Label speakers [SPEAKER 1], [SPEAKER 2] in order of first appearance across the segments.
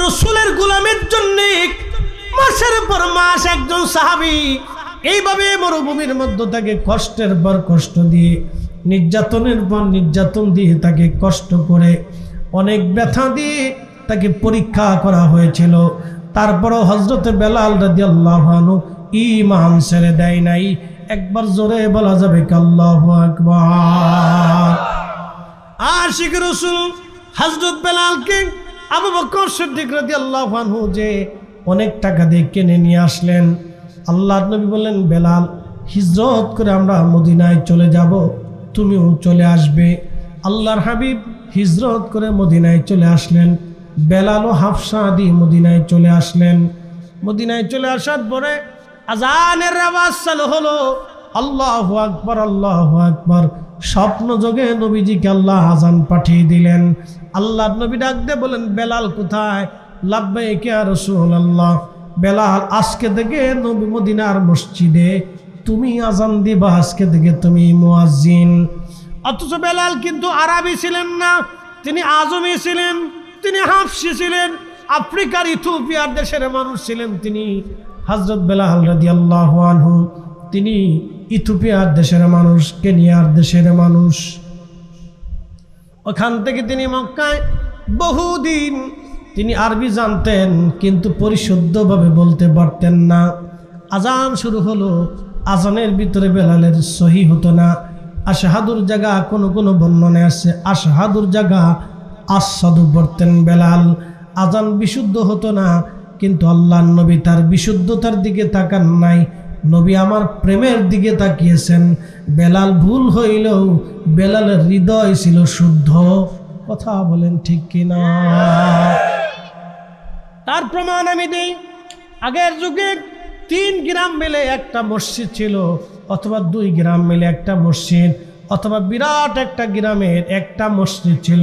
[SPEAKER 1] রাসূলের গোলামের জন্য মাসের পর মাস একজন সাহাবী এইভাবে মরুভূমির মধ্যে তাকে কষ্টের পর কষ্ট দিয়ে নির্যাতনের পর নির্যাতন দিয়ে তাকে কষ্ট করে অনেক ব্যথা দিয়ে তাকে পরীক্ষা করা হয়েছিল। তারপরও হযরত বেলাল রাদিয়াল্লাহু আনহু ঈমান ছেড়ে দেয় নাই। একবার জোরে বলা যাবে কি আল্লাহু আকবার। আশিক রাসূল হযরত বেলালকে আবু বকর সিদ্দিক রাদিয়াল্লাহু আনহু যে অনেক টাকা দিয়ে কিনে নিয়ে আসলেন। আল্লাহর নবী বললেন, বেলাল হিজরত করে আমরা মদিনায় চলে যাব, তুমিও চলে আসবে। আল্লাহর হাবিব হিজরত করে মদিনায় চলে আসলেন। বেলাল ও হাফসা দিয়ে মদিনায় চলে আসলেন। মদিনায় চলে আসার পরে আজানের আওয়াজ চালু হলো, আল্লাহু আকবার আল্লাহু আকবার। স্বপ্ন যোগে নবীজিকে আল্লাহ আজান পাঠিয়ে দিলেন। আল্লাহর নবী ডাক দিয়ে বলেন, বেলাল কোথায়? লাব্বাইক ইয়া রাসূলুল্লাহ। বেলাল আজকে থেকে নবী মদিনার মসজিদে তুমি আজান দিবা, আজকে থেকে তুমি মুয়াজ্জিন। অথচ বেলাল কিন্তু আরবি ছিলেন না, তিনি আজমি ছিলেন, তিনি হাফসি ছিলেন, আফ্রিকার ইথিওপিয়ার দেশের মানুষ ছিলেন। তিনি হযরত বেলাল রাদিয়াল্লাহু আনহু তিনি ইথিওপিয়ার দেশের মানুষ, কেনিয়ার দেশের মানুষ। ওখান থেকে তিনি মক্কায় বহুদিন তিনি আরবি জানতেন, কিন্তু পরিশুদ্ধভাবে বলতে পারতেন না। আজান শুরু হলো, আজানের ভিতরে বেলালের সহি হতো না। আশহাদুর জায়গা কোনো কোনো বর্ণনায় আছে আশহাদুর জায়গা আশহাদু পড়তেন বেলাল। আজান বিশুদ্ধ হতো না, কিন্তু আল্লাহর নবী তার বিশুদ্ধতার দিকে তাকান নাই, নবী আমার প্রেমের দিকে তাকিয়েছেন। বেলাল ভুল হইলেও বেলালের হৃদয় ছিল শুদ্ধ। কথা বলেন ঠিক কিনা? তার প্রমাণ আমি দিই। আগের যুগে 3 গ্রাম মিলে একটা মসজিদ ছিল, অথবা 2 গ্রাম মিলে একটা মসজিদ, অথবা বিরাট একটা গ্রামের একটা মসজিদ ছিল।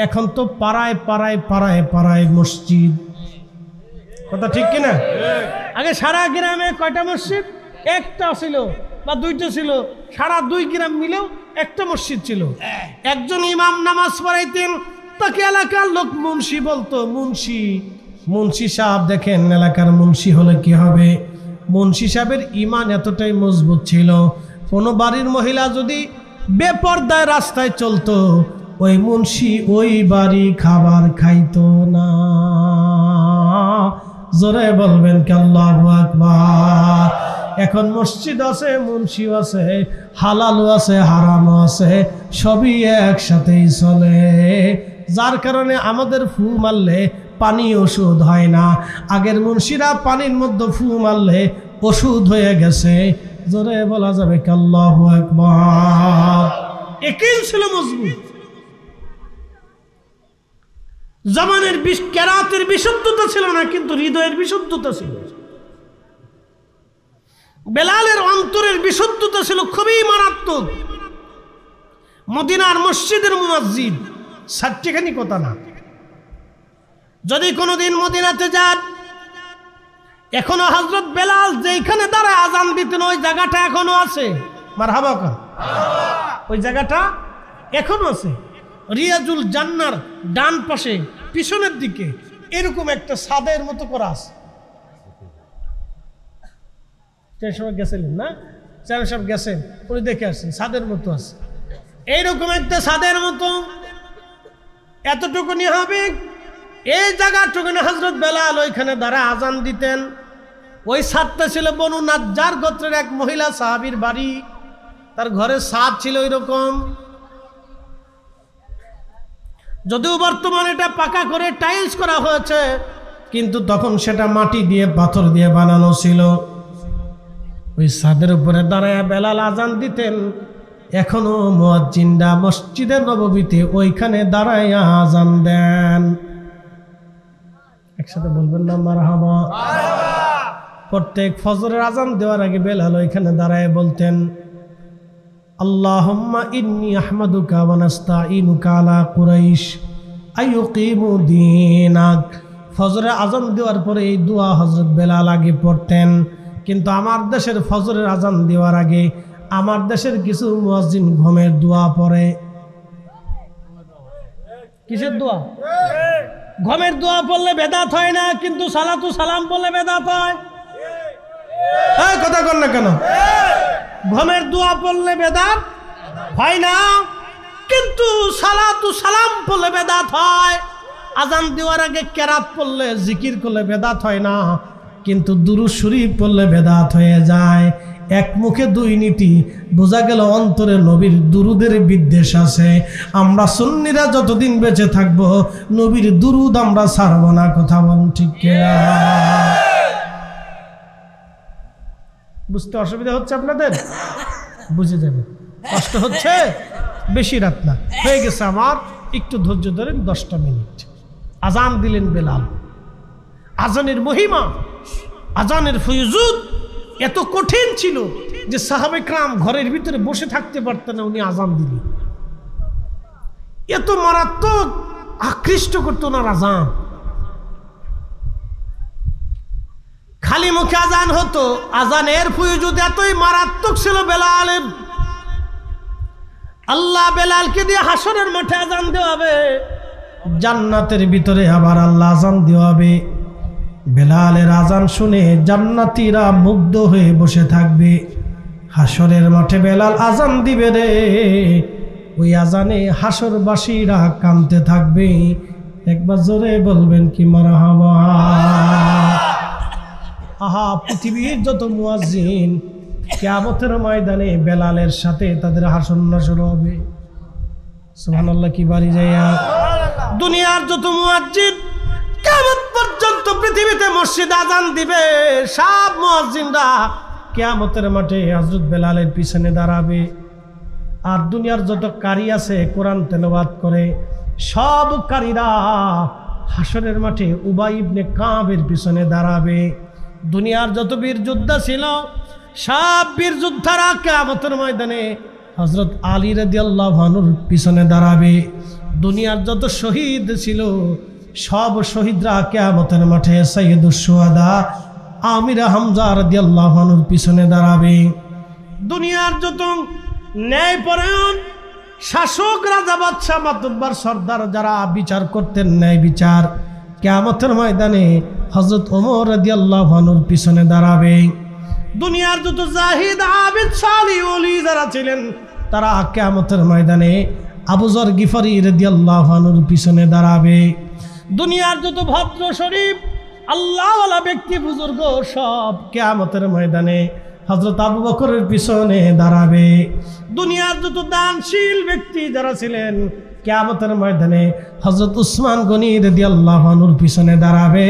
[SPEAKER 1] এখন তো পাড়ায় পাড়ায় পাড়ায় পাড়ায় মসজিদ। কথা ঠিক কিনা? আগে সারা গ্রামে কয়টা মসজিদ? একটা ছিল বা 2টা ছিল। সারা 2 গ্রাম মিলেও একটা মসজিদ ছিল। একজন ইমাম নামাজ পড়াইতেন, তাকে এলাকার লোক মুন্সি বলতো। মুন্সি সাহেব, দেখেন এলাকার মুন্সি হলে কি হবে? মুন্সি সাহেবের ইমান এতটাই মজবুত ছিল, কোনো বাড়ির মহিলা যদি বেপরদায় রাস্তায় চলতো, ওই মুন্সি ওই বাড়ি খাবার খাইতো না। জোরে বলবেন কি আল্লাহু আকবার। এখন মসজিদ আছে, মুন্সিও আছে, হালালও আছে, হারামও আছে, সবই একসাথেই চলে। যার কারণে আমাদের ফু মারলে পানি ওষুধ হয় না। আগের মুন্সিরা পানির মধ্যে ফু মারলে ওষুধ হয়ে গেছে। জোরে বলা যাবে কি আল্লাহু আকবার। একই ছিল মজবুত। জামানের কেরাতের বিশুদ্ধতা ছিল না, কিন্তু হৃদয়ের বিশুদ্ধতা ছিল। বেলালের অন্তরের বিশুদ্ধতা ছিল খুবই মারাত্মক। মদিনার মসজিদের মুয়াজ্জিন, সাচ্চেখানি কথা না। যদি কোনোদিন মদিনাতে যান, এখনো হযরত বেলাল যেখানে দাঁড়ায় আজান দিতেন ওই জায়গাটা এখনো আছে। মারহাবা কা, ওই জায়গাটা এখনো আছে। রিয়াজুল জান্নার ডান পাশে পিছনের দিকে এরকম একটা ছাদের মতো করা আছে। সময় গেছিলেন না? চার সব গেছেন, উনি দেখে আসছেন, ছাদের মতো আছে। এইরকম একটা ছাদের মতো এতটুকুনি হবে। এই জায়গাটুকুনি হযরত বেলাল ওইখানে দাঁড়ায় আজান দিতেন। ওই ছাদটা ছিল বনু নাজ্জার গোত্রের এক মহিলা সাহাবীর বাড়ি। তার ঘরের ছাদ ছিল ওইরকম। যদিও বর্তমানে এটা পাকা করে টাইলস করা হয়েছে, কিন্তু তখন সেটা মাটি দিয়ে পাথর দিয়ে বানানো ছিল। ওই ছাদের উপরে দাঁড়ায় বেলাল আজান দিতেন। এখনো মুয়াজ্জিনরা মসজিদে নববীতে ওইখানে দাঁড়ায় আজান দেন। একসাথে বলবেন না মারহাবা। প্রত্যেক ফজরের আজান দেওয়ার আগে বেলাল ওইখানে দাঁড়ায় বলতেন, আল্লাহুম্মা ইন্নী আহমাদুকা ওয়া নাস্তাঈনুকা আলা কুরাইশ আইয়ুকিমু দীনাক। ফজরে আজান দেওয়ার পরে এই দোয়া হযরত বেলাল আগে পড়তেন। কিন্তু আমার দেশের ফজরের আজান দেওয়ার আগে আমার দেশের কিছু মুয়াজ্জিন ঘুমের দোয়া পড়ে। কিসের দোয়া? ঘুমের দোয়া পড়লে বেদাত হয় না, কিন্তু সালাতু সালাম বললে বেদাত হয়। এই কথা কর না কেন? ঘুমের দোয়া পড়লে বেদাত হয় না, কিন্তু সালাতু সালাম পড়লে বেদাত হয়। আজান দেওয়ার আগে কেরাত পড়লে, জিকির করলে বেদাত হয় না, কিন্তু দুরূদ শরীফ পড়লে বেদাত হয়ে যায়। এক মুখে দুই নীতি, বোঝা গেল অন্তরে নবীর দুরুদের বিদ্বেষ আছে। আমরা সুন্নিরা যতদিন বেঁচে থাকব নবীর দুরুদ আমরা ছাড়ব না। কথা বলুন ঠিক কিনা? বুঝতে অসুবিধা হচ্ছে আপনাদের? বুঝে যাবে। কষ্ট হচ্ছে? বেশি রাত না, হয়ে গেছে আমার, একটু ধৈর্য ধরেন, 10টা মিনিট। আজান দিলেন বেলাল। আজানের মহিমা, আজানের ফয়জুদ এত কঠিন ছিল যে সাহাবে کرام ঘরের ভিতরে বসে থাকতে পারতেন না, উনি আজান দিলেন। এত মারাত্মক আকৃষ্ট করত ওনার আজান। খালি মুখে আজান হতো, আজানের ফয়জুদ এতই মারাত্মক ছিল বেলালের। আল্লাহ বেলালকে দিয়ে হাসরের মাঠে আজান দেওয়াবে, জান্নাতের ভিতরে আবার আল্লাহ আজান দেওয়াবে। বেলালের আজান শুনে জান্নাতীরা মুগ্ধ হয়ে বসে থাকবে। হাসরের মাঠে বেলাল আজান দিবে রে, ওই আজানে হাসরবাসীরা কাঁদতে থাকবে। একবার জোরে বলবেন কি মারহাবা। আহা, পৃথিবীর যত মুয়াজ্জিন কিয়ামতের ময়দানে বেলালের সাথে তাদের হাসর নাসর হবে। সুবহানাল্লাহ কি বাড়ি যাইয়া। দুনিয়ার যত মুয়াজ্জিন কিয়ামত পর্যন্ত পৃথিবীতে মসজিদে আজান দিবে, সব মুয়াজ্জিনরা কিয়ামতের মাঠে হযরত বেলালের পিছনে দাঁড়াবে। আর দুনিয়ার যত কারি আছে কোরআন তেলাওয়াত করে, সব কারীরা হাসরের মাঠে উবাই ইবনে কাবের পিছনে দাঁড়াবে। দুনিয়ার যত বীর যোদ্ধা ছিল সব বীর যোদ্ধারা কিয়ামতের ময়দানে হযরত আলী রাদিয়াল্লাহু আনহুর পিছনে দাঁড়াবে। দুনিয়ার যত শহীদ ছিল সব শহীদরা কিয়ামতের মাঠে সাইয়্যিদুশ শুহাদা আমির হামজা রাদিয়াল্লাহু আনহুর পিছনে দাঁড়াবে। দুনিয়ার যত ন্যায়পরায়ণ শাসক, রাজা, বাদশা, মাতব্বর, সর্দার যারা বিচার করতেন ন্যায় বিচার, কিয়ামতের ময়দানে হযরত ওমর রাদিয়াল্লাহু আনহুর পিছনে দাঁড়াবে। দুনিয়ার যত জাহিদ, আবিদ, সালিহ, ওলি যারা ছিলেন তারা কিয়ামতের ময়দানে আবু যর গিফারি রাদিয়াল্লাহু আনহুর পিছনে দাঁড়াবে। দুনিয়ার যত ভদ্র শরীফ আল্লাহওয়ালা ব্যক্তি বুজুর্গ সব কিয়ামতের ময়দানে হযরত আবু বকরের পিছনে দাঁড়াবে। দুনিয়ার যত দানশীল ব্যক্তি যারা ছিলেন কিয়ামতের ময়দানে হযরত উসমান গনি রাদিয়াল্লাহু আনহুর পিছনে দাঁড়াবে।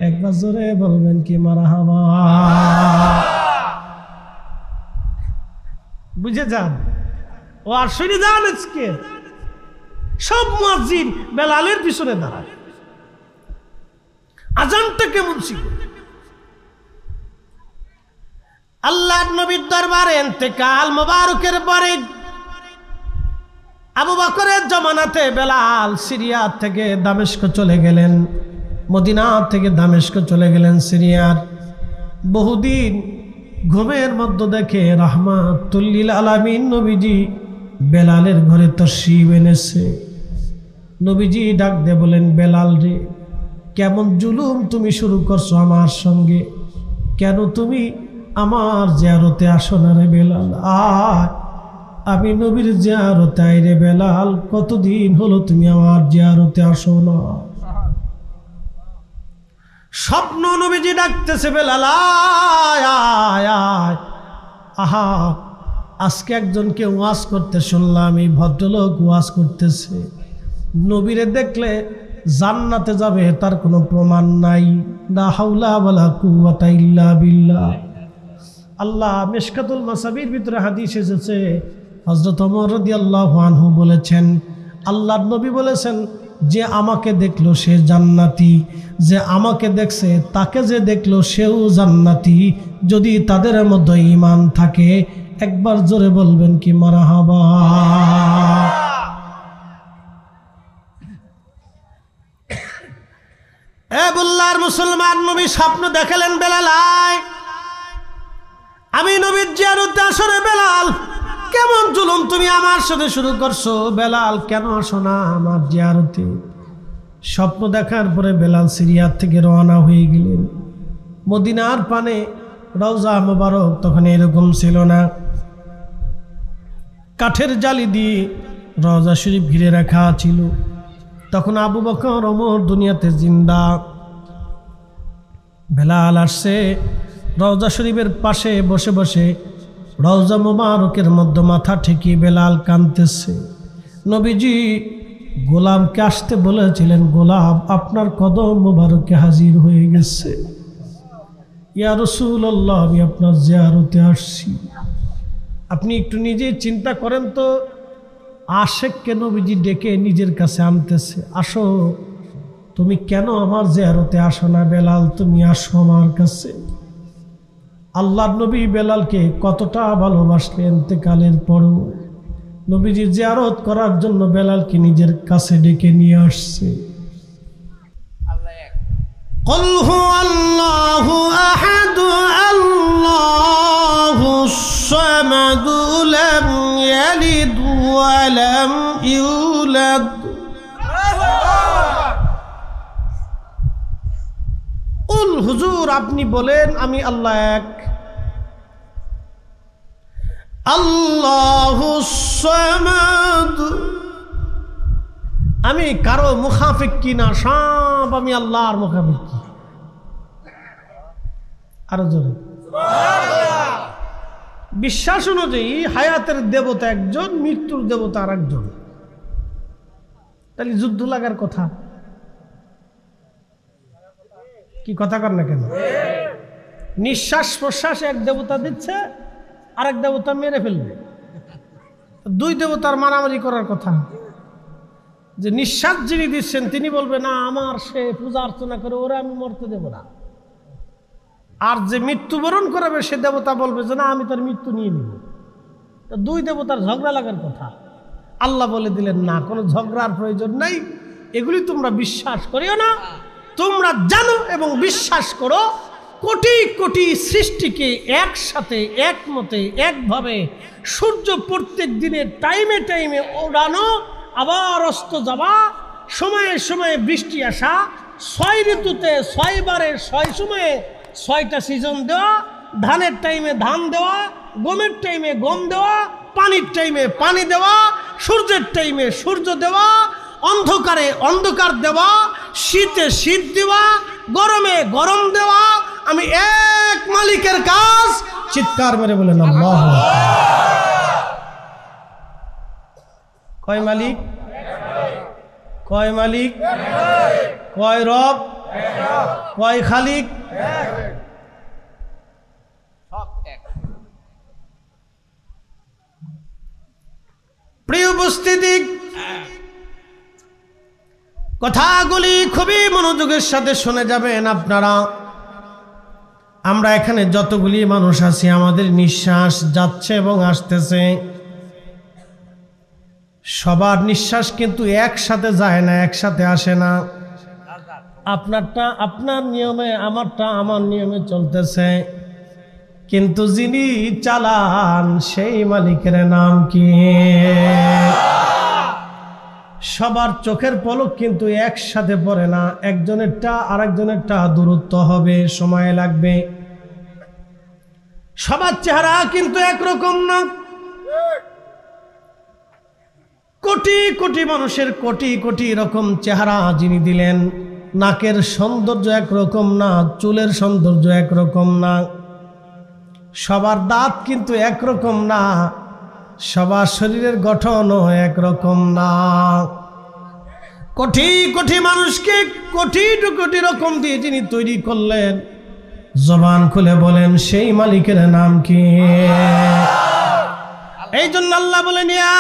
[SPEAKER 1] একবার জোরে বলবেন কি মারহাবা। বুঝে যান ও আর শুনে যান। আজকে সব মুয়াজ্জিন বেলালের পিছনে দাঁড়ায়। আজানটা কেমন ছিল? আল্লাহর নবীর দরবারে ইন্তেকাল মোবারকের পরে আবু বকরের জামানাতে বেলাল সিরিয়া থেকে দামেস্ক চলে গেলেন, মদিনা থেকে দামেস্ক চলে গেলেন সিরিয়ার। বহুদিন ঘুমের মধ্যে দেখে রাহমাতুল লিল আলামিন নবীজি বেলালের ঘরে তশরিফ এনেছে। নবীজি ডাক দিয়ে বলেন, বেলাল রে, কেমন জুলুম তুমি শুরু করছো আমার সঙ্গে? কেন তুমি আমার জিয়ারতে আসো না রে বেলাল? আয়, আমি নবীর জিয়ারতে আই রে বেলাল। কতদিন হলো তুমি আমার জিয়ারতে আসো না? স্বপ্ন নবীজি ডাকতেছে, বেলাল আয় আয় আয়। আহা, আজকে একজনকে ওয়াজ করতে শুনলাম, এই ভদ্রলোক ওয়াজ করতেছে নবীরে দেখলে জান্নাতে যাবে তার কোনো প্রমাণ নাই। লা হাওলা ওয়ালা কুওয়াতা ইল্লা বিল্লাহ। আল্লাহ মিশকাতুল মাসাবির ভিতরে হাদিস এসেছে, হযরত ওমর রাদিয়াল্লাহু আনহু বলেছেন, আল্লাহর নবী বলেছেন, যে আমাকে দেখলো সে জান্নাতি, যে আমাকে দেখছে তাকে যে দেখলো সেও জান্নাতি, যদি তাদের মধ্যে ঈমান থাকে। একবার জোরে বলবেন কি মারহাবা। এ বুল্লার মুসলমান, নবী স্বপ্ন দেখালেন, বেলাল আয়, আমি নবীর জিয়ারতে আসরে। বেলাল, কেমন জুলুম তুমি আমার সাথে শুরু করছো? বেলাল, কেন আসো না আমার জিয়ারতে? স্বপ্ন দেখার পরে বেলাল সিরিয়া থেকে রওনা হয়ে গেলেন। মদিনার পানে রওজা মোবারক তখন এরকম ছিল না, কাঠের জালি দিয়ে রওজা শরীফ ঘিরে রাখা ছিল। তখন আবু বকর ওমর দুনিয়াতে জিন্দা। বেলাল আসছে রওজা শরীফের পাশে বসে বসে রওজা মোবারকের মধ্যে মাথা ঠেকিয়ে বেলাল কাঁদতেছে। নবীজি গোলামকে আসতে বলেছিলেন, গোলাম আপনার কদম মোবারকে হাজির হয়ে গেছে। ইয়া রাসূলুল্লাহ, আমি আপনার জিয়ারতে আসছি। আপনি একটু নিজে চিন্তা করেন তো, আশেককে নবীজি ডেকে নিজের কাছে আনতেছে, আসো তুমি কেন আমার জিয়ারতে আসো না? বেলাল তুমি আসো আমার কাছে। আল্লাহর নবী বেলালকে কতটা ভালোবাসলেন, ইন্তেকালের পরও নবীজির জিয়ারত করার জন্য বেলালকে নিজের কাছে ডেকে নিয়ে আসছে। قل هو الله أحد الله الصمد لم يلد ولم يولد قل হুজুর আপনি বলেন আমি আল্লাহ এক, আল্লাহুস সামাদ, আমি কারো মুখাফিক কিনা, সব আমি আল্লাহর মুখাফিক। আরো জোরে বিশ্বাস অনুযায়ী হায়াতের দেবতা একজন, মৃত্যুর দেবতা আর একজন। তাহলে যুদ্ধ লাগার কথা কি? কথা কর না কেন? নিঃশ্বাস প্রশ্বাস এক দেবতা দিচ্ছে, আরেক দেবতা মেরে ফেলবে। দুই দেবতার মারামারি করার কথা। যে নিঃশ্বাস যিনি দিচ্ছেন তিনি বলবে না আমার সে পূজা অর্চনা করে ওরা আমি মরতে দেব না, আর যে মৃত্যুবরণ করাবে সে দেবতা বলবে যে না আমি তার মৃত্যু নিয়ে নিব। দুই দেবতার ঝগড়া লাগার কথা। আল্লাহ বলে দিলেন না, কোনো ঝগড়ার প্রয়োজন নাই, এগুলি তোমরা বিশ্বাস করিও না। তোমরা জানো এবং বিশ্বাস করো কোটি কোটি সৃষ্টিকে একসাথে একমতে একভাবে সূর্য প্রত্যেক দিনের টাইমে টাইমে ওড়ানো, আবার অস্ত যাওয়া, সময়ে সময়ে বৃষ্টি আসা, 6 ঋতুতে 6 বারে 6 সময়ে 6টা সিজন দেওয়া, ধানের টাইমে ধান দেওয়া, গমের টাইমে গম দেওয়া, পানির টাইমে পানি দেওয়া, সূর্যের টাইমে সূর্য দেওয়া, অন্ধকারে অন্ধকার দেওয়া, শীতে শীত দেওয়া, গরমে গরম দেওয়া, আমি এক মালিকের কাজ। চিৎকার মেরে বলেন আল্লাহ। কয় মালিক? কয় মালিক? কয় রব? কয় খালিক? প্রিয় উপস্থিতি, কথাগুলি খুবই মনোযোগের সাথে শুনে যাবেন আপনারা। আমরা এখানে যতগুলি মানুষ আছি, আমাদের নিঃশ্বাস যাচ্ছে এবং আসতেছে। সবার নিঃশ্বাস কিন্তু একসাথে যায় না, একসাথে আসে না। আপনারটা আপনার নিয়মে, আমারটা আমার নিয়মে চলতেছে, কিন্তু যিনি চালান সেই মালিকের নাম কি? সবার চোখের পলক কিন্তু একসাথে পড়ে না, একজনেরটা আরেকজনেরটা দূরত্ব হবে, সময় লাগবে। সবার চেহারা কিন্তু একরকম না। কোটি কোটি মানুষের কোটি কোটি রকম চেহারা যিনি দিলেন, নাকের সৌন্দর্য একরকম না, চুলের সৌন্দর্য একরকম না, সবার দাঁত কিন্তু একরকম না, সবার শরীরের গঠনও একরকম না। কোটি কোটি মানুষকে কোটি কোটি রকম দিয়ে যিনি তৈরি করলেন, জবান খুলে বলেন সেই মালিকের নাম কি? এই জন্য আল্লাহ বলেন ইয়া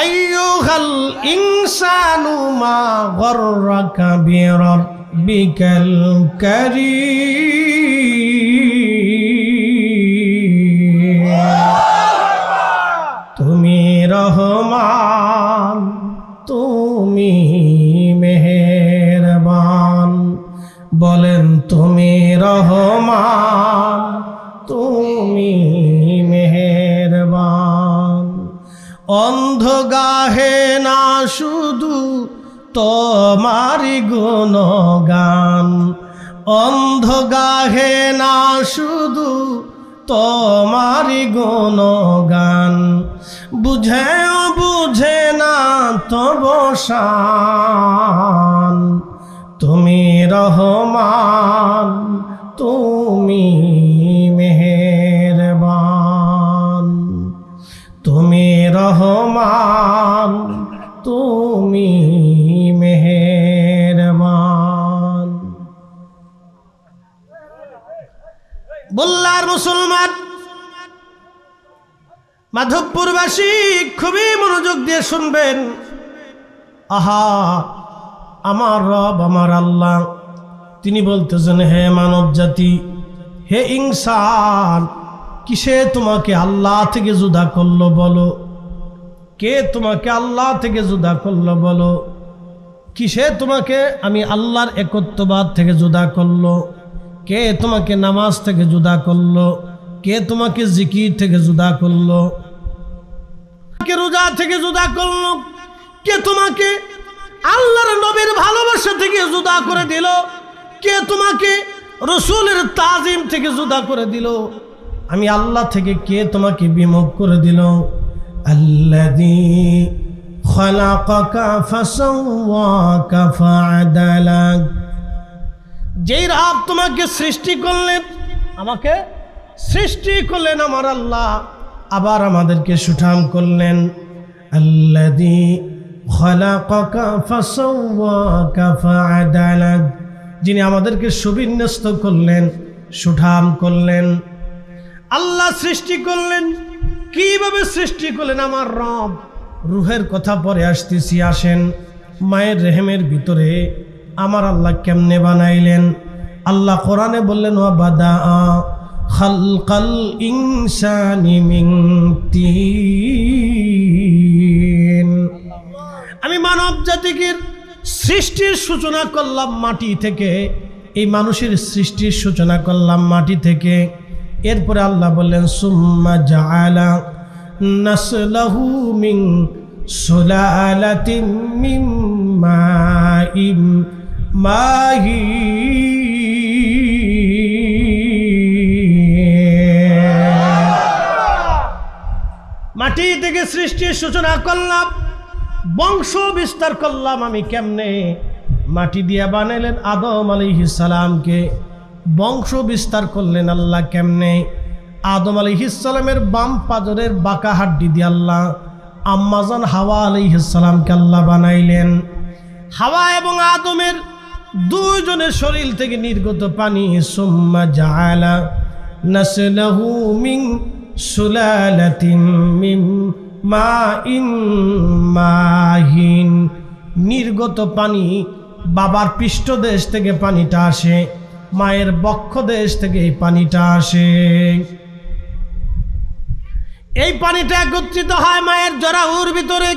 [SPEAKER 1] আইয়ুহাল ইনসানু মা গররাকা বিরাব্বিকাল কারীম। তুমি রহমান, তুমি মেহেরবান, বলেন তুমি রহমান, তুমি মেহেরবান। অন্ধ গাহে না শুধু তোমারি গুণগান, অন্ধ গাহে না শুধু তোমারি গুণগান, বুঝেও বুঝে না তব শান। তুমি রহমান, তুমি মেহেরবান, তুমি রহমান, তুমি মেহেরবান। বল্লার মুসলমান মাধবপুরবাসী খুবই মনোযোগ দিয়ে শুনবেন। আহা, আমার রব, আমার আল্লাহ তিনি বলতেছেন, হে মানব জাতি, হে ইনসান, কিসে তোমাকে আল্লাহ থেকে জুদা করলো বলো? কে তোমাকে আল্লাহ থেকে জুদা করলো বলো? কিসে তোমাকে আমি আল্লাহর একত্ববাদ থেকে জুদা করলো? কে তোমাকে নামাজ থেকে জুদা করলো? কে তোমাকে জিকির থেকে জুদা করলো? কে রোজা থেকে জুদা করলো? কে তোমাকে আল্লাহর নবীর ভালোবাসা থেকে জুদা করে দিল? কে তোমাকে রসুলের তাজিম থেকে জুদা করে দিল? আমি আল্লাহ থেকে কে তোমাকে বিমুখ করে দিল? আল্লাযী খালাকাকা ফাসাওয়াকা ফাআদালাক, যেই রব তোমাকে সৃষ্টি করলেন, আমাকে সৃষ্টি করলেন আমার আল্লাহ, আবার আমাদেরকে সুঠাম করলেন। আল্লাযী খালাকাকা ফাসাওয়াকা ফাআদালাক, যিনি আমাদেরকে সুবিন্যস্ত করলেন, সুঠাম করলেন। আল্লাহ সৃষ্টি করলেন, কিভাবে সৃষ্টি করলেন আমার রব? রুহের কথা পরে আসতেছি, আসেন। মায়ের রেহেমের ভিতরে আমার আল্লাহ কেমনে বানাইলেন? আল্লাহ কোরআনে বললেন, ওয়া বাদা খালকাল ইনসানি মিন তিন, আমি মানব জাতিকে সৃষ্টির সূচনা করলাম মাটি থেকে, এই মানুষের সৃষ্টির সূচনা করলাম মাটি থেকে। এরপরে আল্লাহ বললেন, সুম্মা জাআলা নাসলাহু মিন সুলালাতিন মিন মাইন মাহিন, মাটি থেকে সৃষ্টির সূচনা করলাম, বংশ বিস্তার করলাম। আমি কেমনে? মাটি দিয়া বানাইলেন আদম আলাইহিস সালামকে, বংশ বিস্তার করলেন আল্লাহ কেমনে? আদম আলাইহিস সালামের বাম পাজরের বাঁকা হাড্ডি দিয়ে আল্লাহ আম্মাজান হাওয়া আলাইহিস সালামকে আল্লাহ বানাইলেন। হাওয়া এবং আদমের দুইজনের শরীর থেকে নির্গত পানি, সুম্মা জাআলা নাসলাহু মিন সুলালাতিন মিন মাইন মাহিন, নির্গত পানি, বাবার পৃষ্ঠদেশ থেকে পানিটা আসে, মায়ের বক্ষ দেশ থেকে এই পানিটা আসে। এই পানিটা একত্রিত হয় মায়ের জরায়ুর ভিতরে,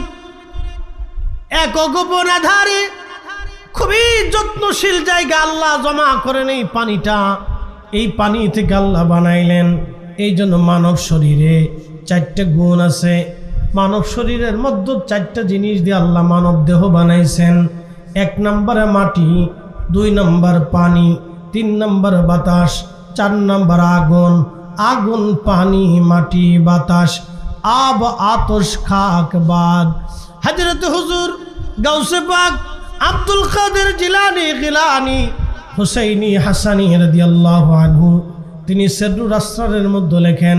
[SPEAKER 1] এক গোপন আধারে খুবই যত্নশীল জায়গা আল্লাহ জমা করেন এই পানিটা। এই পানি থেকে আল্লাহ বানাইলেন। এই জন্য মানব শরীরে 4টে গুণ আছে। মানব শরীরের মধ্যে 4টা জিনিস দিয়ে আল্লাহ মানব দেহ বানাইছেন। 1 নম্বরে মাটি, 2 নম্বর পানি, 3 নম্বর বাতাস, 4 নম্বর আগুন। আগুন, পানি, মাটি, বাতাস, আব, আতশ, খাক, বাদ। হযরত হুজুর গাউসে পাক আব্দুল কাদের জিলানী গিলানী হুসাইনি হাসানী রাদিয়াল্লাহু আনহু তিনি সিররুল আসরারের মধ্যে লেখেন,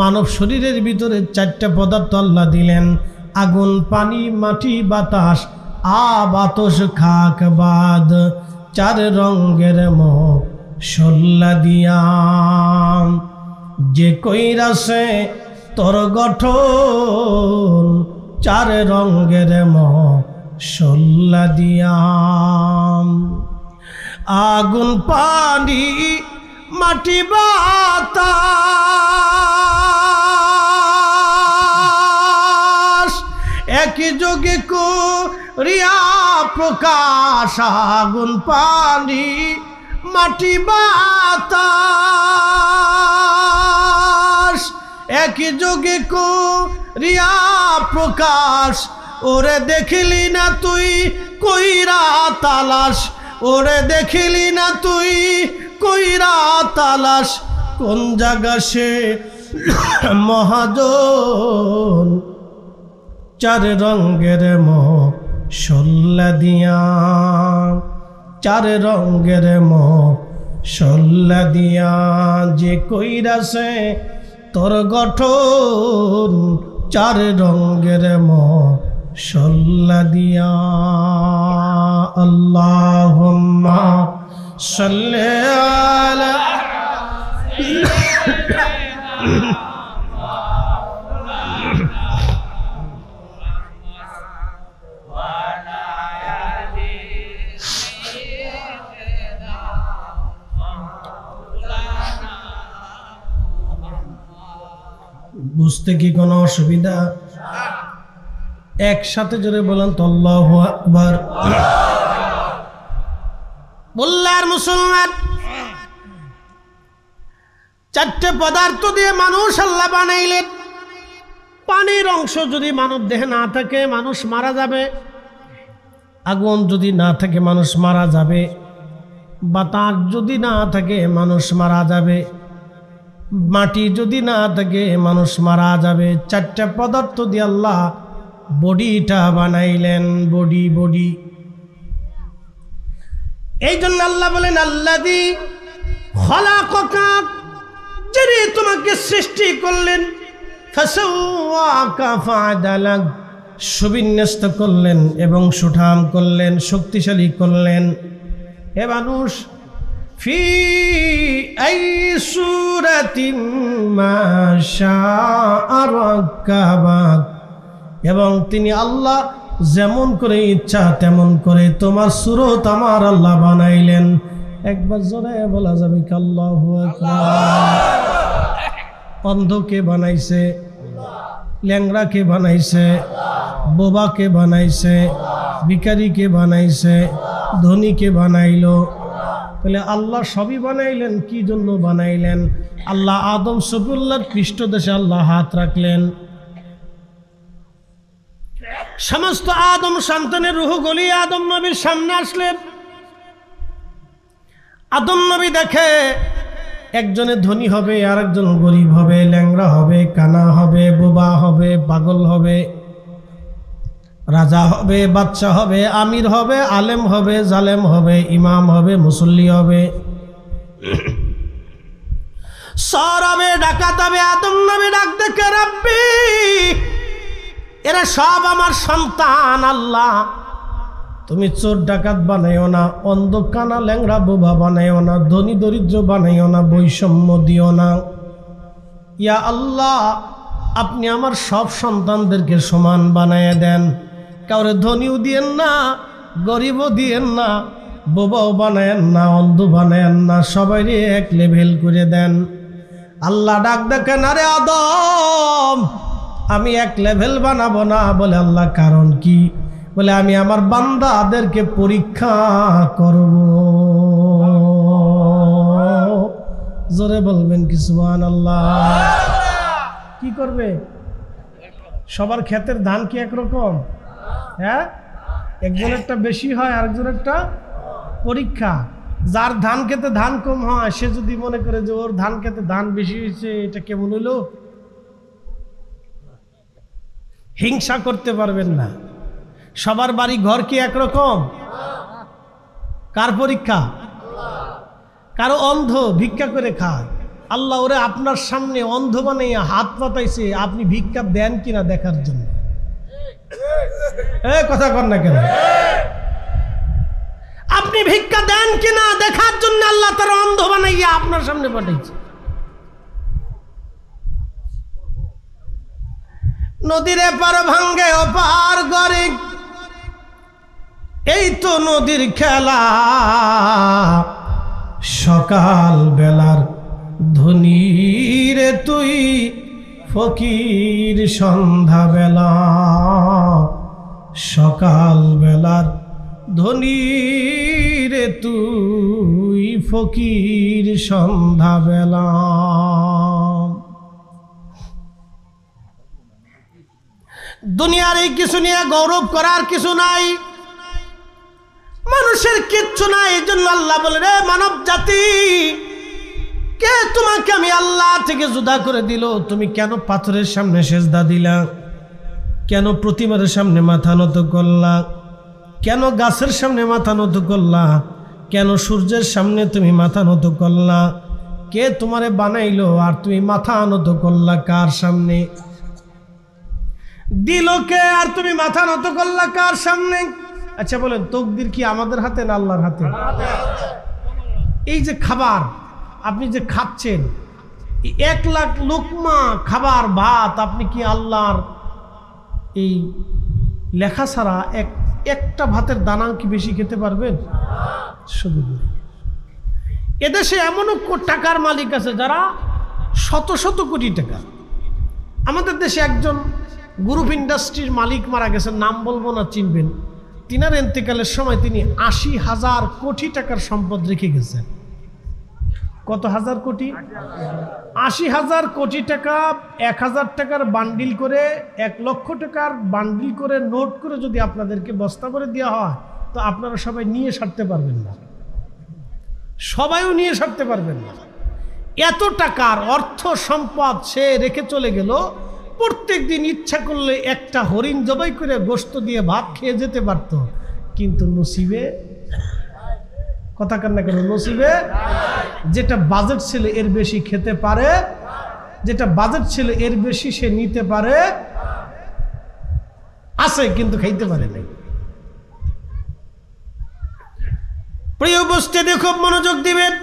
[SPEAKER 1] মানব শরীরের ভিতরে 4টা পদার্থ আল্লাহ দিলেন, আগুন, পানি, মাটি, বাতাস, আব, আতশ, খাক, বাদ। 4 রঙের মশলা দিয়া যে কইরাছে তোর গঠন, 4 রঙের মশলা দিয়া। আগুন, পানি, মাটি, বাতাস একই যোগে করিয়া প্রকাশ। আগুন, পানি, মাটি, বাতাস একই যোগে করিয়া প্রকাশ। ওরে দেখিলি না তুই কইরা তালাশ, ওরে দেখিলি না তুই কইরা তালাশ, কোন জায়গা সে মহাজন, চার রঙের মশলা দিয়া, চার রঙের মশলা দিয়া, যে কইরাছে তোর গঠন, চার রঙের মশলা দিয়া। আল্লাহুম্মা সাল্লি আলা বুঝতে কি কোনো অসুবিধা? একসাথে জোরে বলেন তো আল্লাহু আকবার। বললার মুসলমান, চারটে পদার্থ দিয়ে মানুষ আল্লাহ বানাইলেন। পানির অংশ যদি মানব দেহে না থাকে মানুষ মারা যাবে, আগুন যদি না থাকে মানুষ মারা যাবে, বাতাস যদি না থাকে মানুষ মারা যাবে, মাটি যদি না থাকে মানুষ মারা যাবে। চারটা পদার্থ দিয়ে আল্লাহ বডিটা বানাইলেন, বডি বডি। এই জন্য আল্লাহ বলেন আল্লাযী খালাকাকা, যিনি তোমাকে সৃষ্টি করলেন, ফাসাওয়াকা ফাআদালাক, সুবিন্যস্ত করলেন এবং সুঠাম করলেন, শক্তিশালী করলেন। হে মানুষ, ফি আই সূরাতিন মা শাআ রাক্কাবাক, এবং তিনি আল্লাহ যেমন করে ইচ্ছা তেমন করে তোমার সুরত আমার আল্লাহ বানাইলেন। একবার জোরে বলা যাবে কি আল্লাহু আকবার। অন্ধকে বানাইছে, ল্যাংড়াকে বানাইছে, বোবাকে বানাইছে, ভিখারিকে বানাইছে, ধনীকে বানাইলো। তাহলে আল্লাহ সবই বানাইলেন, কি জন্য বানাইলেন? আল্লাহ আদম সফিউল্লাহর পৃষ্ঠদেশে আল্লাহ হাত রাখলেন, সমস্ত আদম সন্তানের রূহ গলিয়ে আদম নবীর সামনে আসলেন। আদম নবী দেখে একজনে ধনী হবে, আর একজন গরিব হবে, ল্যাংড়া হবে, কানা হবে, বোবা হবে, পাগল হবে, রাজা হবে, বাদশা হবে, আমির হবে, আলেম হবে, জালেম হবে, ইমাম হবে, মুসল্লি হবে, সর হবে, ডাকাত হবে। আদম নবী ডাক দেখে, রাব্বি, এরা সব আমার সন্তান। আল্লাহ তুমি চোর ডাকাত বানাইও না, অন্ধ কানা ল্যাংড়া বোবা বানাইও না, ধনী দরিদ্র বানাইও না, বৈষম্য দিও না। ইয়া আল্লাহ, আপনি আমার সব সন্তানদেরকে সমান বানাইয়া দেন, কাউরে ধনীও দিয়েন না, গরিবও দিয়েন না, বোবাও বানায়েন না, অন্ধ বানায়েন না, সবাই এক লেভেল করে দেন। আল্লাহ ডাক দেখেন, আরে আদম, আমি এক লেভেল বানাবো না। বলে আল্লাহ কারণ কি? বলে আমি আমার বান্দাদেরকে পরীক্ষা করব। জোরে বলবেন কি সুবহানাল্লাহ। কি করবে? সবার ক্ষেতের ধান কি একরকম? হ্যাঁ, একজনেরটা বেশি হয়, আরেকজনেরটা পরীক্ষা। যার ধান খেতে ধান কম হয় সে যদি মনে করে যে ওর ধান খেতে ধান বেশি হয়েছে, এটা কেমন হলো? হিংসা করতে পারবেন না। সবার বাড়ি ঘর কি একরকম? কার পরীক্ষা? কারো অন্ধ ভিক্ষা করে খায়, আল্লাহ ওরে আপনার সামনে অন্ধ বানাইয়া হাত পাতাইছে, আপনি ভিক্ষা দেন কিনা দেখার জন্য। কথা কর না কেন? আপনি ভিক্ষা দেন কিনা দেখার জন্য আল্লাহ তার অন্ধ বানাইয়া আপনার সামনে পাঠাইছে। নদীর এপার ভাঙ্গে ওপার গড়ে, এই তো নদীর খেলা। সকাল বেলার ধনী রে তুই, ফকির সন্ধ্যা বেলা। সকাল বেলার ধনী রে তুই, ফকির সন্ধ্যা বেলা। দুনিয়ার এই কিছু নিয়ে গৌরব করার কিছু নাই। মানুষের কিচ্ছু নাই। এই জন্য আল্লাহ বলে, রে মানব জাতি, কে তোমাকে আমি আল্লাহ থেকে জুদা করে দিল? তুমি কেন পাথরের সামনে সেজদা দিলা? কেন প্রতিমার সামনে মাথা নত করলা? কেন গাছের সামনে মাথা নত করলা? কেন সূর্যের সামনে তুমি মাথা নত করলা? কে তোমারে বানাইলো আর তুমি মাথা নত করলা কার সামনে? দিল কে আর তুমি মাথা নত করলা কার সামনে? আচ্ছা বলেন, তকদির কি আমাদের হাতে না আল্লাহর হাতে? এই যে খাবার আপনি যে খাচ্ছেন, 1 লাখ লোকমা খাবার ভাত, আপনি কি আল্লাহর এই লেখা ছাড়া একটা ভাতের দানা কি বেশি খেতে পারবেন? শুধু এদেশে এমনও টাকার মালিক আছে যারা শত শত কোটি টাকা। আমাদের দেশে একজন গ্রুপ ইন্ডাস্ট্রির মালিক মারা গেছেন, নাম বলবো না, চিনবেন। তিনার ইন্তেকালের সময় তিনি 80,000 কোটি টাকার সম্পদ রেখে গেছেন। কত হাজার কোটি? 80,000 কোটি টাকা 1,000 টাকার বান্ডিল করে, 1 লক্ষ টাকার বান্ডিল করে নোট করে যদি আপনাদেরকে বস্তা করে দেওয়া হয়, তো আপনারা সবাই নিয়ে সারতে পারবেন না, সবাইও নিয়ে সারতে পারবেন না। এত টাকার অর্থ সম্পদ সে রেখে চলে গেল। প্রত্যেক দিন ইচ্ছা করলে একটা হরিণ জবাই করে গোশত দিয়ে ভাত খেয়ে যেতে পারত, কিন্তু নসিবে, কথা কান্না কেন, নসিবে যেটা বাজেট ছিল এর বেশি খেতে পারে, যেটা বাজেট ছিল এর বেশি সে নিতে পারে, আছে কিন্তু খাইতে পারে নাই। প্রিয় উপস্থিতি, খুব মনোযোগ দিবেন।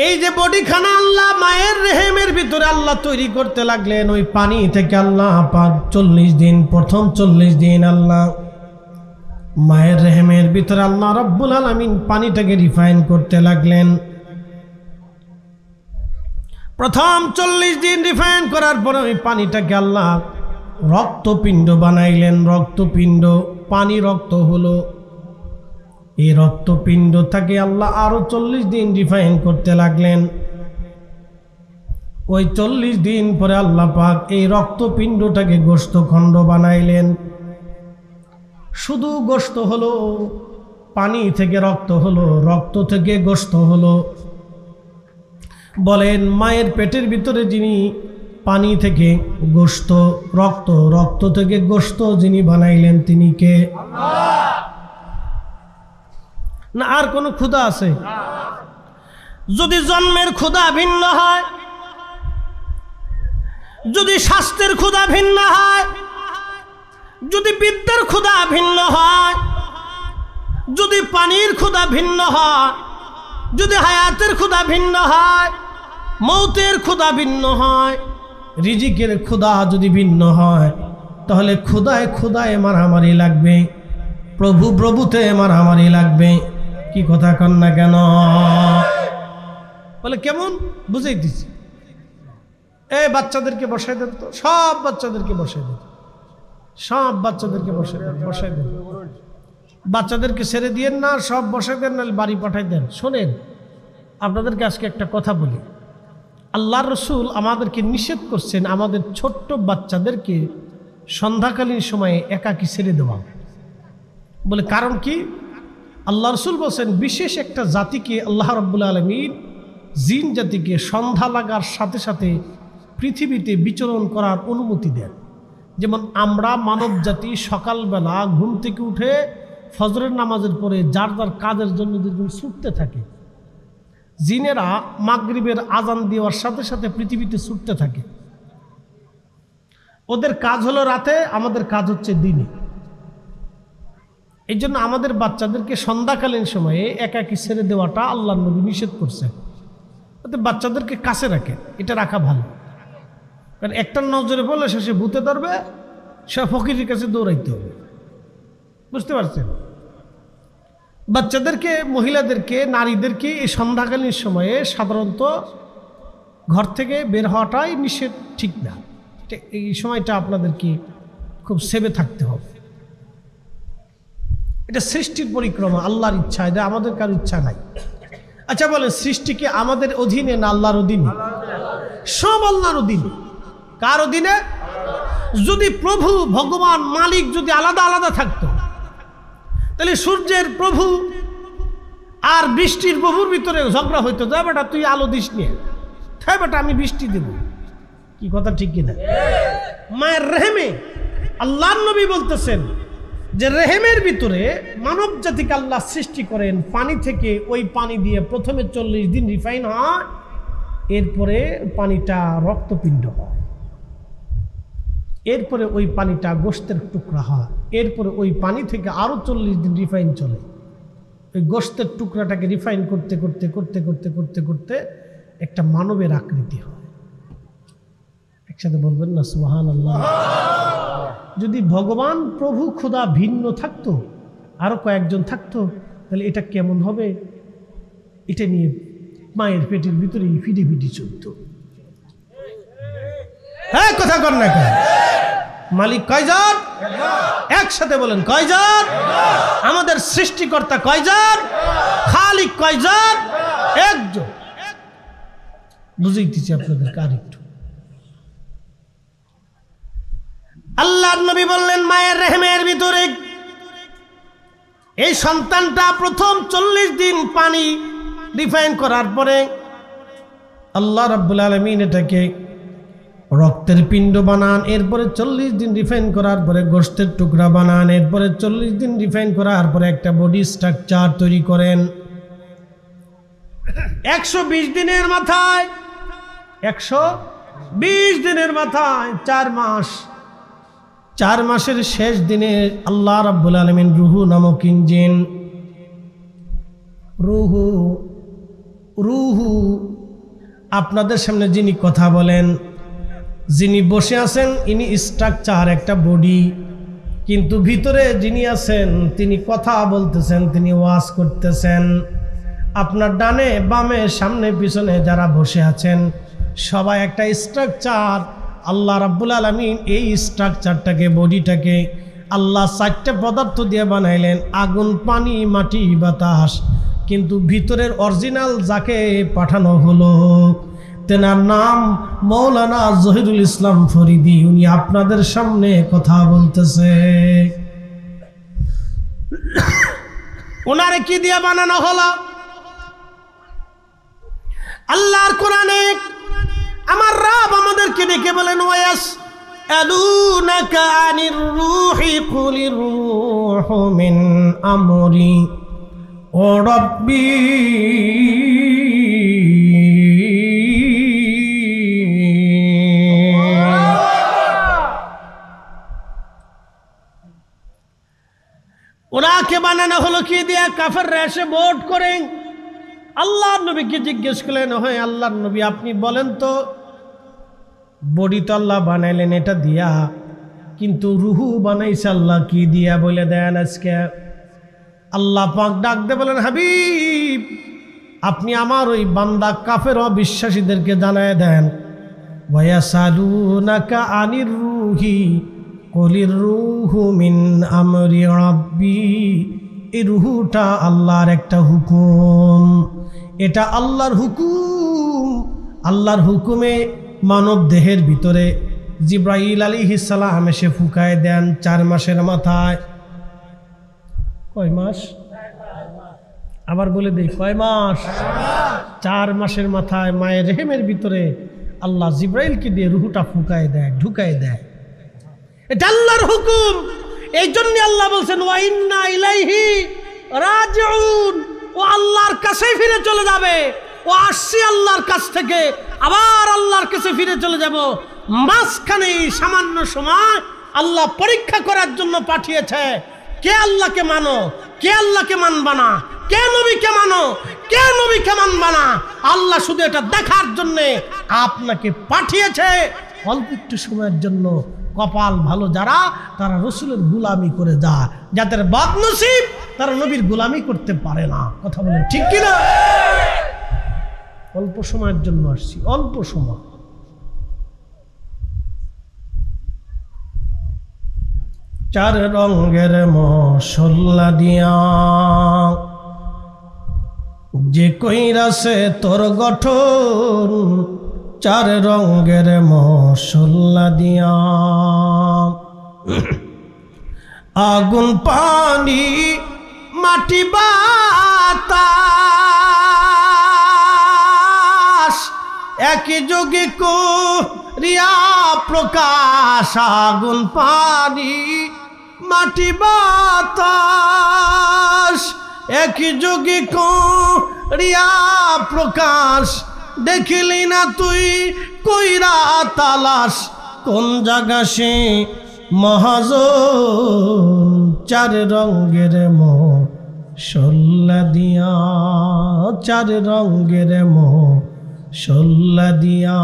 [SPEAKER 1] এই যে বডিখানা আল্লাহ মায়ের রেহেমের ভিতরে আল্লাহ তৈরি করতে লাগলেন, ওই পানি থেকে আল্লাহ পাক 40 দিন, প্রথম 40 দিন আল্লাহ মায়ের রেহেমের ভিতরে আল্লাহ রব্বুল আলামিন পানিটাকে রিফাইন করতে লাগলেন। প্রথম 40 দিন রিফাইন করার পরে ওই পানিটাকে আল্লাহ রক্তপিণ্ড বানাইলেন। রক্তপিণ্ড, পানি রক্ত হলো। এই রক্তপিণ্ড থেকে আল্লাহ আরো 40 দিন রিফাইন করতে লাগলেন। ওই 40 দিন পরে আল্লাহ পাক এই রক্তপিণ্ডটাকে গোশতখণ্ড বানাইলেন। শুধু গোশত হলো, পানি থেকে রক্ত হলো, রক্ত থেকে গোশত হলো। বলেন, মায়ের পেটের ভিতরে যিনি পানি থেকে গোশত, রক্ত, রক্ত থেকে গোশত যিনি বানাইলেন তিনি কে? না আর কোনো ক্ষুধা আছে? যদি জন্মের ক্ষুধা ভিন্ন হয়, যদি স্বাস্থ্যের ক্ষুধা ভিন্ন হয়, যদি বিদ্যার ক্ষুধা ভিন্ন হয়, যদি পানির ক্ষুধা ভিন্ন হয়, যদি হায়াতের ক্ষুধা ভিন্ন হয়, মৌতের ক্ষুধা ভিন্ন হয়, রিজিকের ক্ষুধা যদি ভিন্ন হয়, তাহলে ক্ষুধায় ক্ষুধায় মারামারি লাগবে, প্রভু প্রভুতে মারামারি লাগবে। কি কথা কন না কেন? বলে কেমন বুঝাই দিচ্ছি। এই বাচ্চাদেরকে বসাই দেন তো, সব বাচ্চাদেরকে বসাই দেন, সব বাচ্চাদেরকে বসাই দেন। বাচ্চাদেরকে ছেড়ে দিয়েন না, সব বসাই দেন, নাহলে বাড়ি পাঠাই দেন। শোনেন, আপনাদেরকে আজকে একটা কথা বলি। আল্লাহর রসুল আমাদেরকে নিষেধ করছেন আমাদের ছোট্ট বাচ্চাদেরকে সন্ধ্যাকালীন সময়ে একাকী ছেড়ে দেওয়া। বলে কারণ কি? আল্লাহ রসুল বলছেন বিশেষ একটা জাতিকে আল্লাহ রাব্বুল আলামিন, জিন জাতিকে সন্ধ্যা লাগার সাথে সাথে পৃথিবীতে বিচরণ করার অনুমতি দেন। যেমন আমরা মানব জাতি সকালবেলা ঘুম থেকে উঠে ফজরের নামাজের পরে যার যার কাজের জন্য যেদিন ছুটতে থাকে, জিনেরা মাগরিবের আজান দেওয়ার সাথে সাথে পৃথিবীতে ছুটতে থাকে। ওদের কাজ হলো রাতে, আমাদের কাজ হচ্ছে দিনে। এই জন্য আমাদের বাচ্চাদেরকে সন্ধ্যাকালীন সময়ে একাকী ছেড়ে দেওয়াটা আল্লাহর নবী নিষেধ করছেন। ওদের বাচ্চাদেরকে কাছে রাখে, এটা রাখা ভালো। কারণ একটা নজরে বললে সে ভূতে ধরবে, সে ফকিরের কাছে দৌড়াইতে হবে। বুঝতে পারছেন? বাচ্চাদেরকে, মহিলাদেরকে, নারীদেরকে এই সন্ধ্যাকালীন সময়ে সাধারণত ঘর থেকে বের হওয়াটাই নিষেধ, ঠিক না। এই সময়টা আপনাদেরকে খুব সেভে থাকতে হবে। এটা সৃষ্টির পরিক্রমা, আল্লাহর ইচ্ছা, এটা আমাদের কারো ইচ্ছা নাই। আচ্ছা বলেন, সৃষ্টি কি আমাদের অধীনে না আল্লাহর অধীনে? সব আল্লাহর অধীনে। কার অধীনে? যদি প্রভু ভগবান মালিক যদি আলাদা আলাদা থাকতো, তাহলে সূর্যের প্রভু আর বৃষ্টির প্রভুর ভিতরে ঝগড়া হইতো, যা বেটা তুই আলো দিস নিয়ে, হ্যাঁ বেটা আমি বৃষ্টি দেব। কি কথা ঠিক কিনা? মায়ের রেহেমে আল্লাহর নবী বলতেছেন যে রেহেমের ভিতরে মানব জাতিকে আল্লাহ সৃষ্টি করেন পানি থেকে। ওই পানি দিয়ে প্রথমে 40 দিন রিফাইন হয়, এরপরে পানিটা রক্তপিণ্ড হয়, এরপরে ওই পানিটা গোশতের টুকরা হয়, এরপরে ওই পানি থেকে আরো 40 দিন রিফাইন চলে। ওই গোশতের টুকরাটাকে রিফাইন করতে করতে করতে করতে করতে করতে একটা মানবের আকৃতি হয়। একসাথে বলবেন না সুবহানাল্লাহ। যদি ভগবান প্রভু খোদা ভিন্ন থাকতো, আরো কয়েকজন থাকতো, তাহলে এটা কেমন হবে? এটা নিয়ে মায়ের পেটের ভিতরে ফিডি ফিডি চলত। হ্যাঁ, কথা কর না কেন? মালিক কয়জন? একসাথে বলেন কয়জন? আমাদের সৃষ্টিকর্তা কয়জন? খালিক কয়জন? একজন। বুঝাইতেছি আপনাদেরকে আরেকটু। আল্লাহর নবী বললেন মায়ের রেহেমের ভিতরে এই সন্তানটা প্রথম 40 দিন পানি রিফাইন করার পরে আল্লাহ রাব্বুল আলামিন এটাকে রক্তের পিণ্ড বানান, এরপরে 40 দিন রিফাইন করার পরে গোশতের টুকরা বানান, এরপরে 40 দিন রিফাইন করার পরে একটা বডি স্ট্রাকচার তৈরি করেন। 120 দিনের মাথায় 120 দিনের মাথায় 4 মাস, 4 মাসের শেষ দিনে আল্লাহ রাব্বুল আলামিন রুহু নামক ইঞ্জিন, রুহু আপনাদের সামনে যিনি কথা বলেন, যিনি বসে আছেন, ইনি স্ট্রাকচার একটা বডি, কিন্তু ভিতরে যিনি আছেন তিনি কথা বলতেছেন, তিনি ওয়াজ করতেছেন। আপনার ডানে বামে সামনে পিছনে যারা বসে আছেন সবাই একটা স্ট্রাকচার। আল্লাহ রাব্বুল আলামিন এই স্ট্রাকচারটাকে, বডিটাকে আল্লাহ 4টে পদার্থ দিয়ে বানাইলেন, আগুন, পানি, মাটি, বাতাস। কিন্তু ভিতরের অরিজিনাল যাকে পাঠানো হলো তেনার নাম মৌলানা জহিরুল ইসলাম ফরিদি। উনি আপনাদের সামনে কথা বলতেছে। ওনারে কি দিয়ে বানানো হলো? আল্লাহর কোরআনে আমার রব আমাদেরকে ডেকে বলেন ওয়ায়াসআলুনাকা আনির রূহি কুলির রূহু মিন আমরি ও রাব্বি ওনাকে বানানো হলো কি দিয়া? কাফেররা এসে ভোট করে আল্লাহর নবীকে জিজ্ঞেস করলেন, হয় আল্লাহর নবী আপনি বলেন তো, বডি তো আল্লাহ বানাইলেন এটা দিয়া, কিন্তু রুহু বানাইছে আল্লাহ কি দিয়া? বলে দেন আজকে। আল্লাহ পাক ডাক দে বলেন, হাবিব আপনি আমার ওই বান্দা কাফের অবিশ্বাসীদেরকে জানায় দেন, ওয়ায়াসালুনাকা আনির রূহি কুলির রূহু মিন আমরি রাব্বি। এই রুহুটা আল্লাহর একটা হুকুম, এটা আল্লাহর হুকুম। আল্লাহর হুকুমে মানব দেহের ভিতরে জিব্রাইল আলাইহিস সালাম এসে ফুঁকায় দেন 4 মাসের মাথায়। কয় মাস? আবার বলে দেই, কয় মাস? 4 মাসের মাথায় মায়ের রেহেমের ভিতরে আল্লাহ জিব্রাইলকে দিয়ে রুহুটা ফুঁকায় দেয়, ঢুকায় দেয়। এটা আল্লাহর হুকুম। এই জন্য আল্লাহ বলছেন ওয়া ইন্না ইলাইহি রাজিউন, ও আল্লাহর কাছে ফিরে চলে যাবে। ও আসছে আল্লাহর কাছ থেকে, আবার আল্লাহর কাছে ফিরে চলে যাব। মাঝখানে সামান্য সময় আল্লাহ পরীক্ষা করার জন্য পাঠিয়েছে, কে আল্লাহকে মানো, কে আল্লাহকে মানবা না, কে নবীকে মানো, কে নবীকে মানবা না। আল্লাহ শুধু এটা দেখার জন্য আপনাকে পাঠিয়েছে অল্প একটু সময়ের জন্য। কপাল ভালো যারা, তারা রসুলের গোলামি করে যায়, যাদের বদনসিব তারা নবীর গোলামি করতে পারে না। কথা বলেন ঠিক কিনা? অল্প সময়ের জন্য আসছি, অল্প সময়। চার রঙের মশলা দিয়া যে কইরাছে তোর গঠন, চার রঙের মশলা দিয়া, আগুন পানি মাটি বাতাস একই যোগে করিয়া প্রকাশ। আগুন পানি মাটি বাতাস একই যোগে করিয়া প্রকাশ। দেখিলি না তুই কইরা তালাশ, কোন জায়গা সে মহাজন চার রঙের মশলা দিয়া, চার রঙের মশলা দিয়া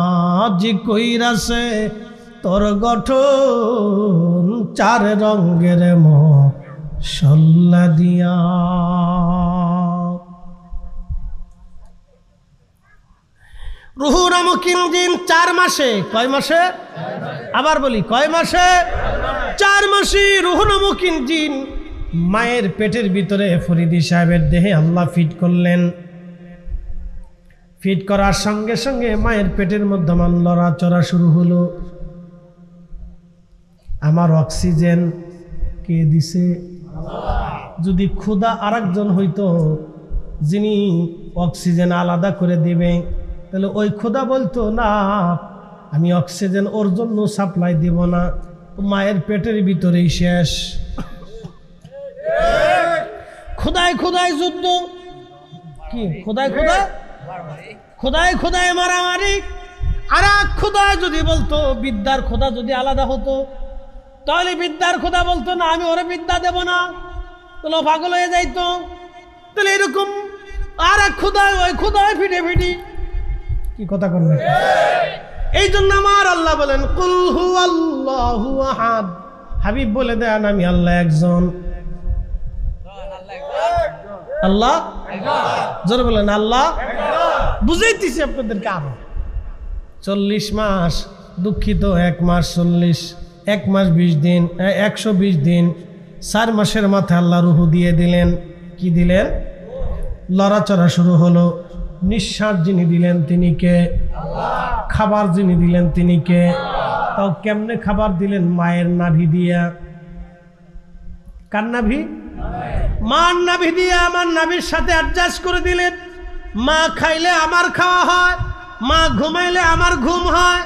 [SPEAKER 1] যে কইরাছে তোর গঠন চার রঙের মশলা দিয়া। রুহু নামক ইঞ্জিন 4 মাসে, কয় মাসে? আবার বলি, কয় মাসে? 4 মাসে রুহু নামক ইঞ্জিন মায়ের পেটের ভিতরে ফরিদি সাহেবের দেহে আল্লাহ ফিট করলেন। ফিট করার সঙ্গে সঙ্গে মায়ের পেটের মধ্যে আমার লড়াচড়া শুরু হলো। আমার অক্সিজেন কে দিছে? যদি ক্ষুধা আরেকজন হইতো যিনি অক্সিজেন আলাদা করে দিবে, তাহলে ওই খোদা বলতো না আমি অক্সিজেন ওর জন্য সাপ্লাই দিব না, তো মায়ের পেটের ভিতরেই শেষ। খোদায় খোদায় যুদ্ধ, কি খোদায় খোদায় খোদায় খোদায় মারামারি। আর এক খোদায় যদি বলতো, বিদ্যার খোদা যদি আলাদা হতো, তাহলে বিদ্যার খোদা বলতো না আমি ওরে বিদ্যা দেব না, তাহলে পাগল হয়ে যাইতো। তাহলে এরকম আর এক খোদায় ওই খোদায় ফিটে ফিটি, কি কথা করলেন? এই জন্য আমার আল্লাহ বলেন কুল হুয়াল্লাহু আহাদ, হাবিব বলে দেন আমি আল্লাহ একজন। আল্লাহ জোরে বলেন আল্লাহ। বুঝাইতেছি আপনাদেরকে আরো। 40 মাস, দুঃখিত 1 মাস 40, 1 মাস 20 দিন, 120 দিন, 4 মাসের মাথায় আল্লাহ রুহু দিয়ে দিলেন। কি দিলেন? লড়াচড়া শুরু হলো। নিঃশ্বাস যিনি দিলেন তিনি কে? খাবার যিনি দিলেন তিনি কে? তাও কেমনে খাবার দিলেন? মায়ের নাভি দিয়া। কার নাভি? মার নাভি দিয়া আমার নাভির সাথে অ্যাডজাস্ট করে দিলেন। মা খাইলে আমার খাওয়া হয়, মা ঘুমাইলে আমার ঘুম হয়,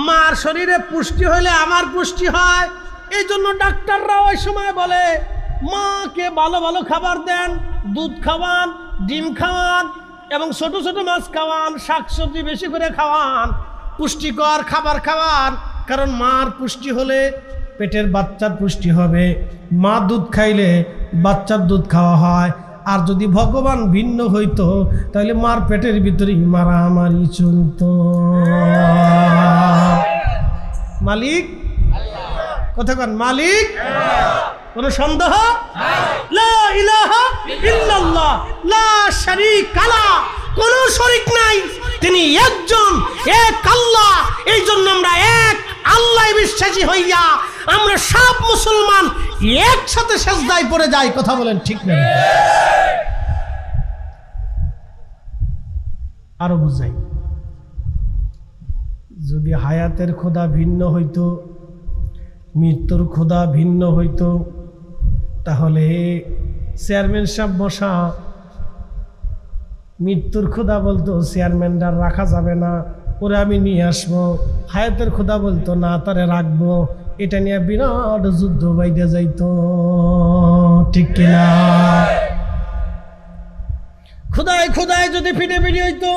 [SPEAKER 1] মার শরীরে পুষ্টি হইলে আমার পুষ্টি হয়। এই জন্য ডাক্তাররা ওই সময় বলে মাকে ভালো ভালো খাবার দেন, দুধ খাওয়ান, ডিম খাওয়ান এবং ছোট ছোট মাছ খাওয়ান, শাকসবজি বেশি করে খাওয়ান, পুষ্টিকর খাবার খাওয়ান। কারণ মার পুষ্টি হলে পেটের বাচ্চার পুষ্টি হবে। মা দুধ খাইলে বাচ্চার দুধ খাওয়া হয়। আর যদি ভগবান ভিন্ন হইতো তাহলে মার পেটের ভিতরে মারামারি চলত। মালিক কথা কন, মালিক কোন সন্দেহ? লা ইলাহা ইল্লাল্লাহ লা শারীকা লা, কোন শরীক নাই, তিনি একজন, এক আল্লাহ। এই জন্য আমরা এক আল্লাহ বিশ্বাসী হইয়া আমরা সব মুসলমান একসাথে সেজদায় পড়ে যাই। কথা বলেন ঠিক না? আরো বুঝাই, যদি হায়াতের খোদা ভিন্ন হইতো, মৃত্যুর খোদা ভিন্ন হইতো, তাহলে চেয়ারম্যান সাহেব বসা, মৃত্যুর খোদা বলতো চেয়ারম্যানটা রাখা যাবে না, ওরে আমি নিয়ে আসবো। হায়াতের খোদা বলতো না, তারে রাখবো। এটা নিয়ে বিরাট যুদ্ধ বাইরে যাইতো, ঠিক কিনা? খোদায় খোদায় যদি ফিটে ফিটি হইতো,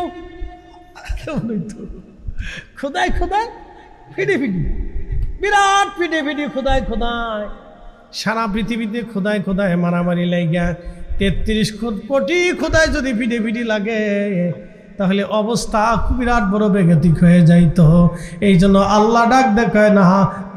[SPEAKER 1] কেমন হইতো? খোদায় খোদায় ফিটে ফিটি, বিরাট ফিটে ফিটি, খোদায় খোদায়। সারা পৃথিবীতে খোদায় খোদায় মারামারি লাইগা 33 কোটি খোদায় যদি ফিটে ফিটি লাগে, তাহলে অবস্থা বিরাট বড় বেগতিক হয়ে যাইতো। এই জন্য আল্লাহ ডাক দেখায় না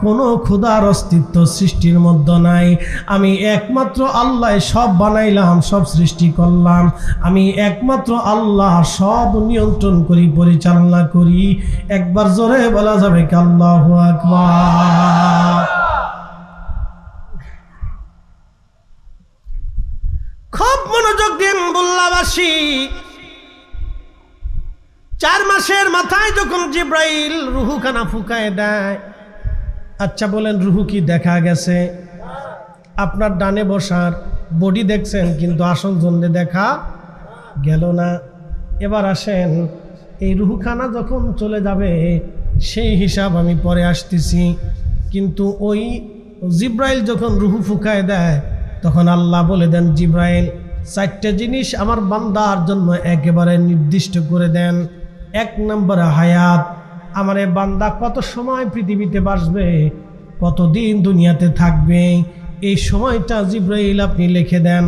[SPEAKER 1] কোনো খোদার অস্তিত্ব সৃষ্টির মধ্যে নাই। আমি একমাত্র আল্লাহ সব বানাইলাম, সব সৃষ্টি করলাম। আমি একমাত্র আল্লাহ সব নিয়ন্ত্রণ করি, পরিচালনা করি। একবার জোরে বলা যাবে কি আল্লাহু আকবার? খুব মনোযোগ দিন বুল্লাবাসী। 4 মাসের মাথায় যখন জিব্রাইল রুহুখানা ফুকায় দেয়, আচ্ছা বলেন রুহু কি দেখা গেছে? আপনার ডানে বসার বডি দেখছেন, কিন্তু আসল জন্য দেখা গেল না। এবার আসেন, এই রুহুখানা যখন চলে যাবে সেই হিসাব আমি পরে আসতেছি, কিন্তু ওই জিব্রাইল যখন রুহু ফুকায় দেয় তখন আল্লাহ বলে দেন, জিব্রাইল 4টে জিনিস আমার বান্দার জন্য একেবারে নির্দিষ্ট করে দেন। 1 নম্বরে হায়াত, আমার এই বান্দা কত সময় পৃথিবীতে বাসবে, কতদিন দুনিয়াতে থাকবে, এই সময়টা জিব্রাইল আপনি লিখে দেন।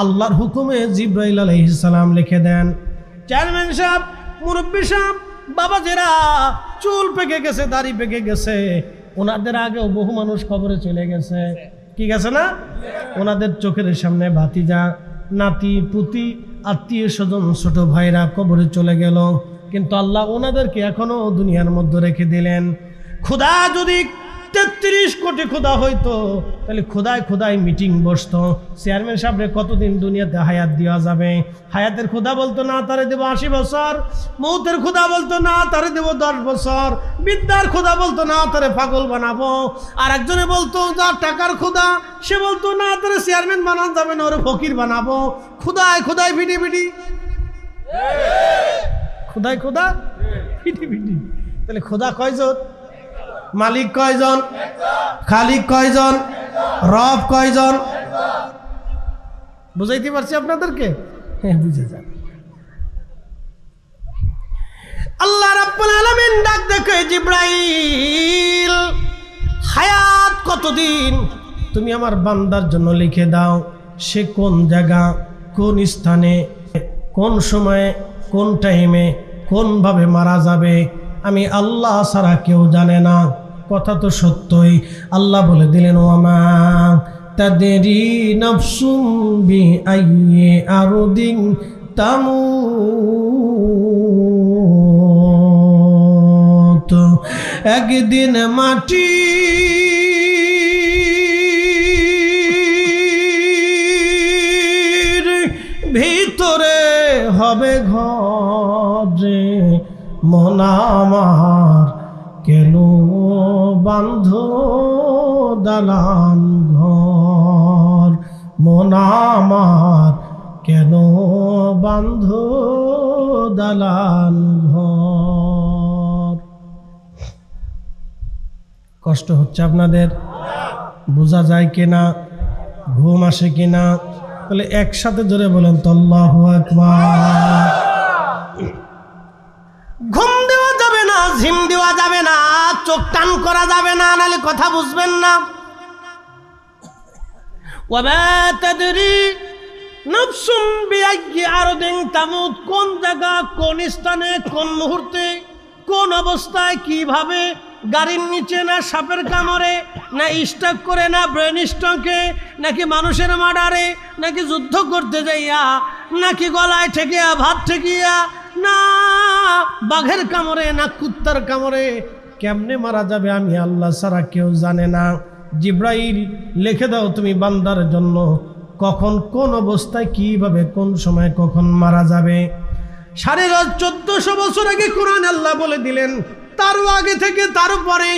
[SPEAKER 1] আল্লাহর হুকুমে জিব্রাইল আলাইহিস সালাম লিখে দেন। চেয়ারম্যান সাহেব, মুরব্বী সাহেব, বাবাজেরা, চুল পেকে গেছে, দাড়ি পেকে গেছে, ওনাদের আগেও বহু মানুষ কবরে চলে গেছে, কি গেছে না? ওনাদের চোখের সামনে ভাতিজা, নাতি, পুতি, আত্মীয় স্বজন, ছোট ভাইরা কবরে চলে গেল, কিন্তু আল্লাহ ওনাদেরকে এখনো দুনিয়ার মধ্যে রেখে দিলেন। খোদা যদি 33 কোটি খোদা হইতো তাহলে খোদায় মিটিং বসতো, চেয়ারম্যান সাহেবরে কতদিন দুনিয়াতে হায়াত দেওয়া যাবে। হায়াতের খোদা বলতো না তারে দেব 80 বছর, মৌতের খোদা বলতো না তারে দেব 10 বছর, বিদ্যার খোদা বলতো না তারে পাগল বানাবো, আর একজনে বলতো যার টাকার খোদা সে বলতো না তারে চেয়ারম্যান বানানো যাবে না, ওরে ফকির বানাবো। খোদায় ভিডি ভিডি, খোদা ভিডি ভিডি। তাহলে খোদা কয়জন? মালিক কয়জন? খালিক কয়জন? রব কয়জন? বুঝাইতে পারছি আপনাদেরকে? হ্যাঁ, বুঝে যান। আল্লাহ রাব্বুল আলামিন ডাক দেখে, জিব্রাইল হায়াত কতদিন তুমি আমার বান্দার জন্য লিখে দাও, সে কোন জায়গা, কোন স্থানে, কোন সময়ে, কোন টাইমে, কোনভাবে মারা যাবে, আমি আল্লাহ ছাড়া কেউ জানে না। কথা তো সত্যই। আল্লাহ বলে দিলেন, ওয়ামা তাদেরি নাফসুম বিআইয়ি আরদিন তামুত। একদিন মাটির ভিতরে হবে ঘরে, মন আমার কেন বান্ধ দালান ঘর, মন আমার কেন বান্ধ দালান ঘর। কষ্ট হচ্ছে আপনাদের? বোঝা যায় কিনা? ঘুম আসে কিনা? তাহলে একসাথে জোরে বলেন তো আল্লাহু আকবার। ঘুম দেওয়া যাবে না, ঝিম দেওয়া যাবে না, চোখ টান করা যাবে না, নাহলে কথা বুঝবেন না। ওয়ামা তাদরি নাফসুম বিআইয়ি আরদিন তামুত, কোন জায়গা, কোন স্থানে, কোন মুহূর্তে, কোন অবস্থায়, কিভাবে, গাড়ির নিচে না সাপের কামড়ে, না স্ট্রোক করে, না ব্রেন স্ট্রোকে, নাকি মানুষের মার্ডারে, নাকি যুদ্ধ করতে যাইয়া, নাকি গলায় ঠেকিয়া, ভাত ঠেকিয়া, না বাঘের কামড়ে, না কুত্তার কামড়ে, কেমনে মারা যাবে আমি আল্লাহ ছাড়া কেউ জানে না। জিব্রাইল লিখে দাও তুমি বান্দার জন্য কখন, কোন অবস্থায়, কিভাবে, কোন সময়, কখন মারা যাবে। 1450 বছর আগে কোরআন আল্লাহ বলে দিলেন, তারও আগে থেকে, তারও পরে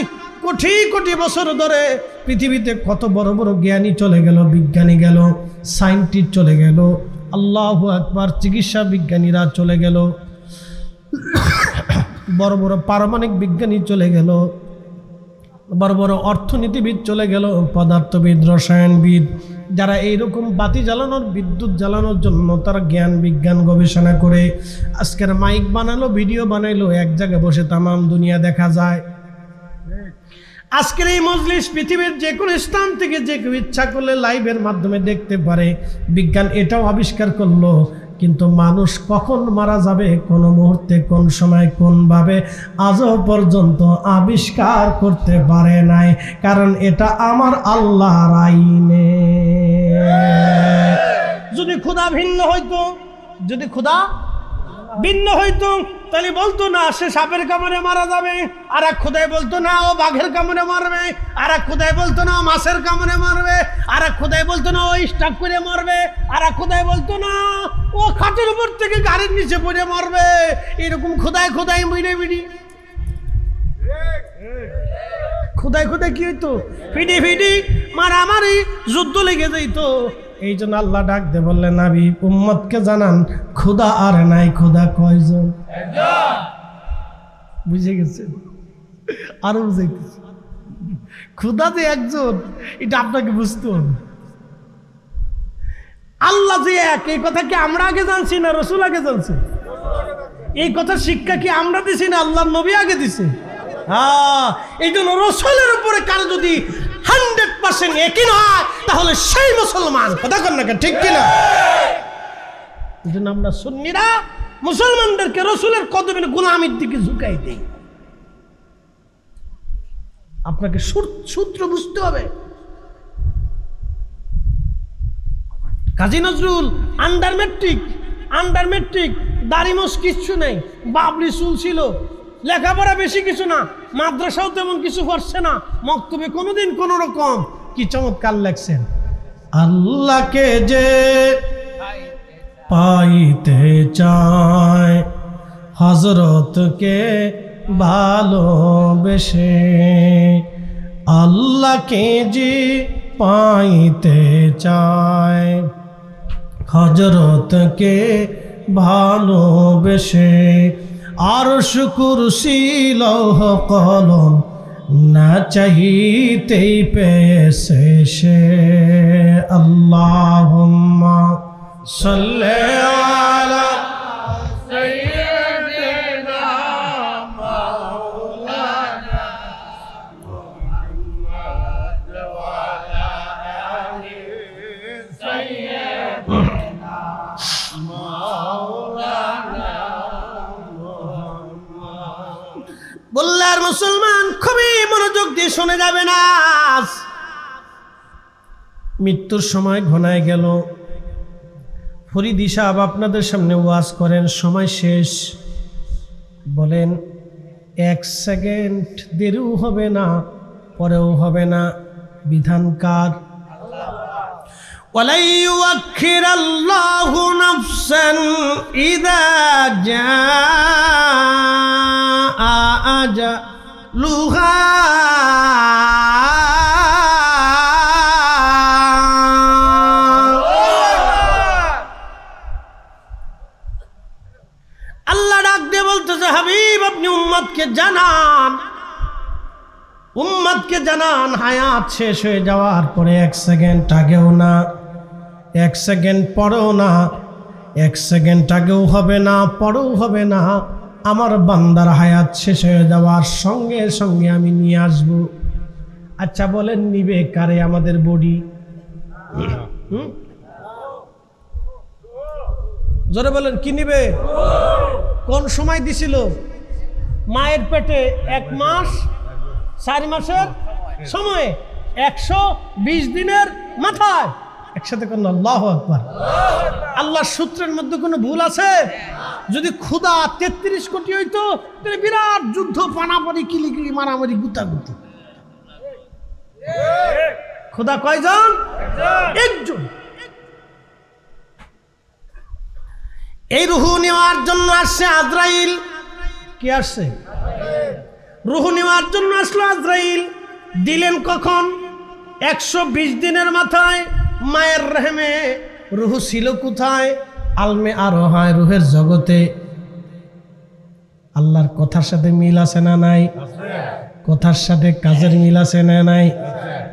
[SPEAKER 1] কোটি কোটি বছর ধরে পৃথিবীতে কত বড় বড় জ্ঞানী চলে গেল, বিজ্ঞানী গেল, সায়েন্টিস্ট চলে গেল, আল্লাহু আকবার, চিকিৎসা বিজ্ঞানীরা চলে গেল, বড় বড় পারমাণবিক বিজ্ঞানী চলে গেল, বড় বড় অর্থনীতিবিদ চলে গেল, পদার্থবিদ, রসায়নবিদ, যারা এইরকম বাতি জ্বালানোর, বিদ্যুৎ জ্বালানোর জন্য তারা জ্ঞান বিজ্ঞান গবেষণা করে আজকের মাইক বানালো, ভিডিও বানাইলো, এক জায়গায় বসে তামাম দুনিয়া দেখা যায়। আজকের এই মজলিস পৃথিবীর যে কোনো স্থান থেকে যে কেউ ইচ্ছা করলে লাইভের মাধ্যমে দেখতে পারে। বিজ্ঞান এটাও আবিষ্কার করলো, কিন্তু মানুষ কখন মারা যাবে, কোন মুহূর্তে, কোন সময়, কোনভাবে, আজও পর্যন্ত আবিষ্কার করতে পারে নাই, কারণ এটা আমার আল্লাহর আইনে। যদি খোদা ভিন্ন হইতো, যদি খোদা ভিন্ন হইতো তাহলে বলতো না সে সাপের কামড়ে মারা যাবে, আর এক খোদাই বলতো না ও বাঘের কামড়ে মারবে, আর এক খোদাই বলতো না মাছের কামড়ে মারবে, আর এক খোদাই বলতো না ও স্ট্রোক করে মারবে, আর এক খোদাই বলতো না ও খাটের উপর থেকে গাড়ির নিচে পড়ে মরবে, এরকম খোদায় খোদায় মরে বিড়ি। খোদায় খোদায় কি হইতো? ফিডি ফিডি মারামারি যুদ্ধ লেগে যাইতো। এই জন্য আল্লাহ ডাক দে বললেন, নবী উম্মতকে জানান খোদা আর নাই, খোদা কয়জন? বুঝে গেছে? আরো বুঝাইতেছে, খোদা যে একজন, এটা আপনাকে বুঝতে হবে। আল্লাহ যে এক, এই কথা কি আমরা আগে জানছি না রসুল আগে জানছে? এই কথা শিক্ষা কি আমরা দিছি না আল্লাহর নবী আগে দিছে? হ্যাঁ, এই জন্য রসুলের উপরে কারো যদি 100% একই নয় তাহলে সেই মুসলমান। কথা কন না, ঠিক কিনা? এই জন্য আমরা সুন্নিরা মুসলমানদেরকে রসুলের কদমে গোলামির দিকে ঝুঁকাই দেই। আপনাকে সূত্র বুঝতে হবে। কাজী নজরুল আন্ডার মেট্রিক, দাড়ি মোছ কিচ্ছু নেই, বাবরি চুল ছিল, লেখাপড়া বেশি কিছু না, মাদ্রাসাও তেমন কিছু পড়ছে না, মক্তবে কোনোদিন কোন রকম। কি চমৎকার লেখছেন, আল্লাহকে যে পাইতে চায় হযরতকে ভালোবেসে, আল্লাহকে যে পাইতে চায় হযরতকে ভালোবেসে, আরশ কুরসি লৌহ কলম না চাইতেই পেয়েছে সে। আল্লাহুম্মা সাল্লি আলা সাইয়্যিদিনা মাওলানা মুহাম্মদ ওয়া আলা আলি সাইয়্যিদিনা মাওলানা। বললে আর মুসলমান খুবই মনোযোগ দিয়ে শুনে যাবে না। মৃত্যুর সময় ঘনায় গেল, ফরিদি সাহেব আপনাদের সামনে ওয়াজ করেন, সময় শেষ, বলেন 1 সেকেন্ড দেরিও হবে না, পরেও হবে না, বিধানকার। ওয়ালা ইউআখিরাল্লাহু নাফসান ইযা জাআ আজালুহা। আল্লাহ ডাক দিয়ে বলতেছে, হাবিব আপনি উম্মতকে জানান হায়াত শেষ হয়ে যাওয়ার পরে 1 সেকেন্ড আগেও না, 1 সেকেন্ড পরেও না, 1 সেকেন্ড আগেও হবে না, পরেও হবে না, আমার বান্দার হায়াত শেষ হয়ে যাওয়ার সঙ্গে সঙ্গে আমি নিয়ে আসব। আচ্ছা বলেন, নিবে কারে আমাদের বডি? জোরে বলেন, কি নিবে? কোন সময় দিছিল? মায়ের পেটে 1 মাস 4 মাসের সময়ে 120 দিনের মাথায়। একসাথে কোন আল্লাহু আকবার। আল্লাহর সূত্রের মধ্যে কোনো ভুল আছে? যদি ক্ষুধা 33 কোটি হইতো তাহলে বিরাট যুদ্ধ, পানাপানি, কিলিকিলি, মারামারি, গুতাগুতি। ক্ষুধা কয়জন? একজন। এই রুহু নেওয়ার জন্য আসছে আজরাইল। কি আসছে? রুহু নেওয়ার জন্য আসলো আজরাইল। দিলেন কখন? 120 দিনের মাথায়। মায়ের রহমে রুহু ছিল কোথায়? আলমে আরোহায়, রুহের জগতে। আল্লাহর কথার সাথে মিল আছে না নাই? কথার সাথে কাজের মিল আছে না নাই?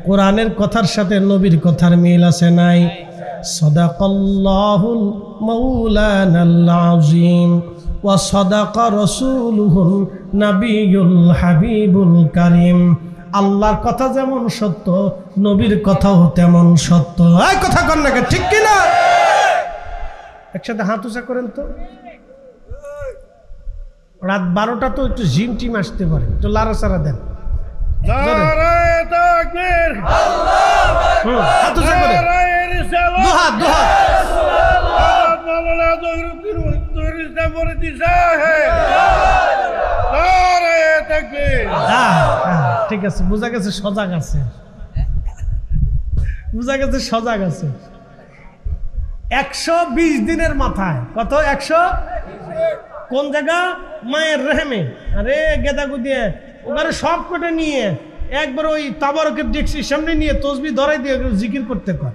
[SPEAKER 1] কোরআনের কথার সাথে নবীর কথার মিল আছে নাই? সাদাকাল্লাহুল মাওলানাল আযীম ওয়া সাদাকা রাসূলুহুন নাবিয়ুল হাবিবুল কারীম। আল্লাহর কথা যেমন সত্য, নবীর কথাও তেমন সত্য। এই কথা কন না, ঠিক কি না? একসাথে হাত উঁচা করেন তো। রাত 12টা তো একটু জিম টিম আসতে পারে, একটু লাড়াচাড়া দেন। হাত উঁচা করে, দুহাত দুহাত। ঠিক আছে, বোঝা গেছে সজাগ আছে, বোঝা গেছে সজাগ আছে। 120 দিনের মাথায় কত 100 কোন জায়গা মায়ের রেহেমে আরে গেদাগু দিয়ে ওখানে সব কটে নিয়ে একবার ওই তাবারকের ডেক্সির সামনে নিয়ে তসবি ধরাই দিয়ে জিকির করতে কর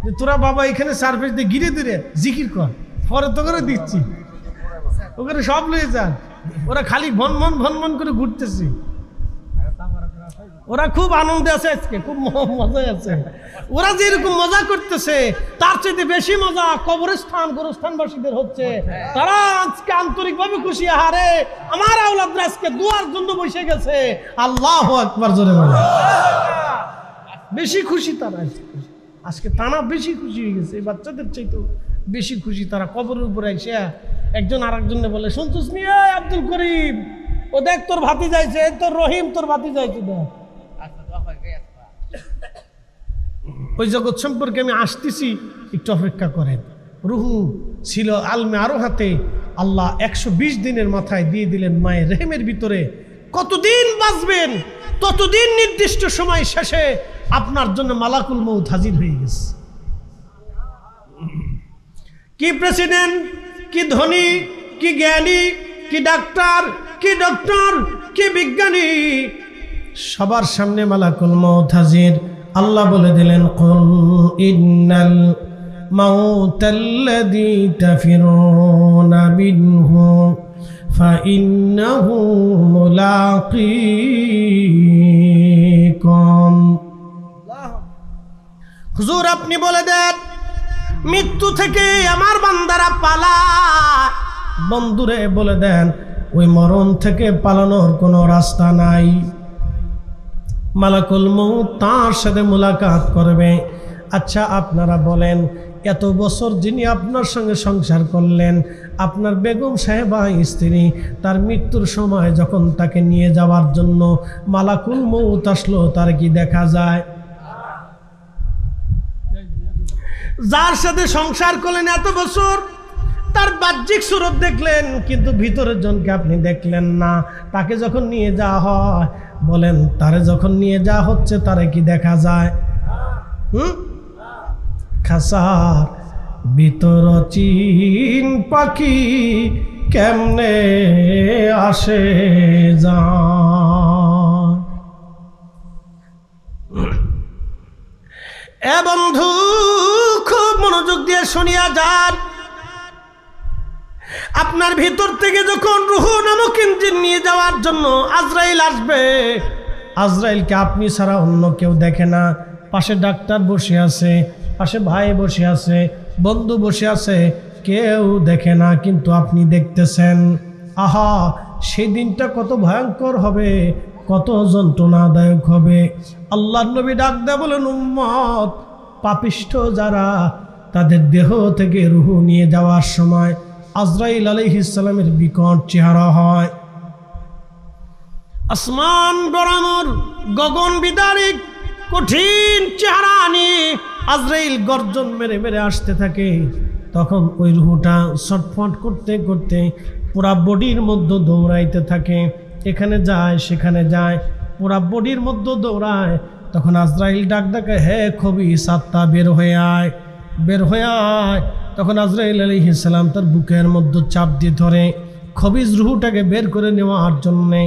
[SPEAKER 1] যে তোরা বাবা এখানে সার্ভিস দিয়ে ঘিরে ধীরে জিকির কর পরে তো করে দিচ্ছি ওখানে সব লয়ে যান ওরা খালি ভন করে ঘুরতেছে ওরা খুব আনন্দে আছে আজকে খুব মজায় আছে ওরা যেরকম মজা করতেছে তার চেয়ে বেশি মজা গোরস্থানবাসীদের হচ্ছে তারা আজকে আন্তরিকভাবে খুশি হারে আমার আওলাদরা আজকে দুয়ার জন্য বসে গেছে আল্লাহু আকবার জোরে বলে বেশি খুশি তারা আজকে টানা বেশি খুশি হয়ে গেছে বাচ্চাদের চাইতেও বেশি খুশি তারা কবরের উপরে এসে একজন আরেকজনে বলে শুনছিস নিয়ে আব্দুল করিম ও দেখ তোর ভাতি যাইছে তোর রহিম তোর ভাতি যাইছে দেখ ওই জগৎ সম্পর্কে আমি আসতেছি একটু অপেক্ষা করেন রুহু ছিল আলমে আরো হাতে আল্লাহ 120 দিনের মাথায় দিয়ে দিলেন মায়ের রেহেমের ভিতরে কতদিন বাঁচবেন ততদিন নির্দিষ্ট সময় শেষে আপনার জন্য মালাকুল মউত হাজির হয়ে গেছে কি প্রেসিডেন্ট কি ধনী কি জ্ঞানী কি ডাক্তার কি বিজ্ঞানী সবার সামনে মালাকুল মউত হাজির আল্লাহ বলে দিলেন কুল ইন্নাল মাউতাল্লাযী তাফিরুনা মিনহু ফাইন্নাহু মুলাকীকুম হুজুর আপনি বলে দেন মৃত্যু থেকে আমার বান্দারা পালায় বন্ধুরে বলে দেন ওই মরণ থেকে পালানোর কোনো রাস্তা নাই মালাকুল মউত তার সাথে মুলাকাত করবে আচ্ছা আপনারা বলেন এত বছর যিনি আপনার সঙ্গে সংসার করলেন আপনার বেগম সাহেবা স্ত্রী তার মৃত্যুর সময় যখন তাকে নিয়ে যাওয়ার জন্য মালাকুল মউত আসলো তার কি দেখা যায় যার সাথে সংসার করলেন এত বছর তার বাহ্যিক সুরত দেখলেন কিন্তু ভিতরের জনকে আপনি দেখলেন না তাকে যখন নিয়ে যাওয়া হয় বলেন তারে যখন নিয়ে যাওয়া হচ্ছে তারে কি দেখা যায় খাসার ভিতর চিন পাখি কেমনে আসে যায় এ বন্ধু খুব মনোযোগ দিয়ে শুনিয়া যান আপনার ভিতর থেকে যখন রূহ নামক ইঞ্জিন নিয়ে যাওয়ার জন্য আজরাইল আসবে আজরাইলকে আপনি ছাড়া অন্য কেউ দেখে না পাশে ডাক্তার বসে আছে পাশে ভাই বসে আছে বন্ধু বসে আছে কেউ দেখে না কিন্তু আপনি দেখতেছেন আহা সেই দিনটা কত ভয়ঙ্কর হবে কত যন্ত্রণাদায়ক হবে আল্লাহর নবী ডাক দেয়া বলেন উম্মত পাপিষ্ঠ যারা তাদের দেহ থেকে রূহ নিয়ে যাওয়ার সময় আজরাইল আলাইহিস সালামের বিকট চেহারা হয় আসমান বরাবর গগন বিদারিক কঠিন চেহারা নিয়ে আজরাইল গর্জন মেরে মেরে আসতে থাকে তখন ওই রূহটা ছটফট করতে করতে পুরা বডির মধ্যে দৌড়াইতে থাকে এখানে যায় সেখানে যায় পুরা বডির মধ্যে দৌড়ায় তখন আজরাইল ডাক ডাকে হে খবিস আত্মা বের হয়ে আয় তখন আজরাইল আলাইহিস সালাম তার বুকের মধ্যে চাপ দিয়ে ধরে খবিস রূহটাকে বের করে নেওয়ার জন্যে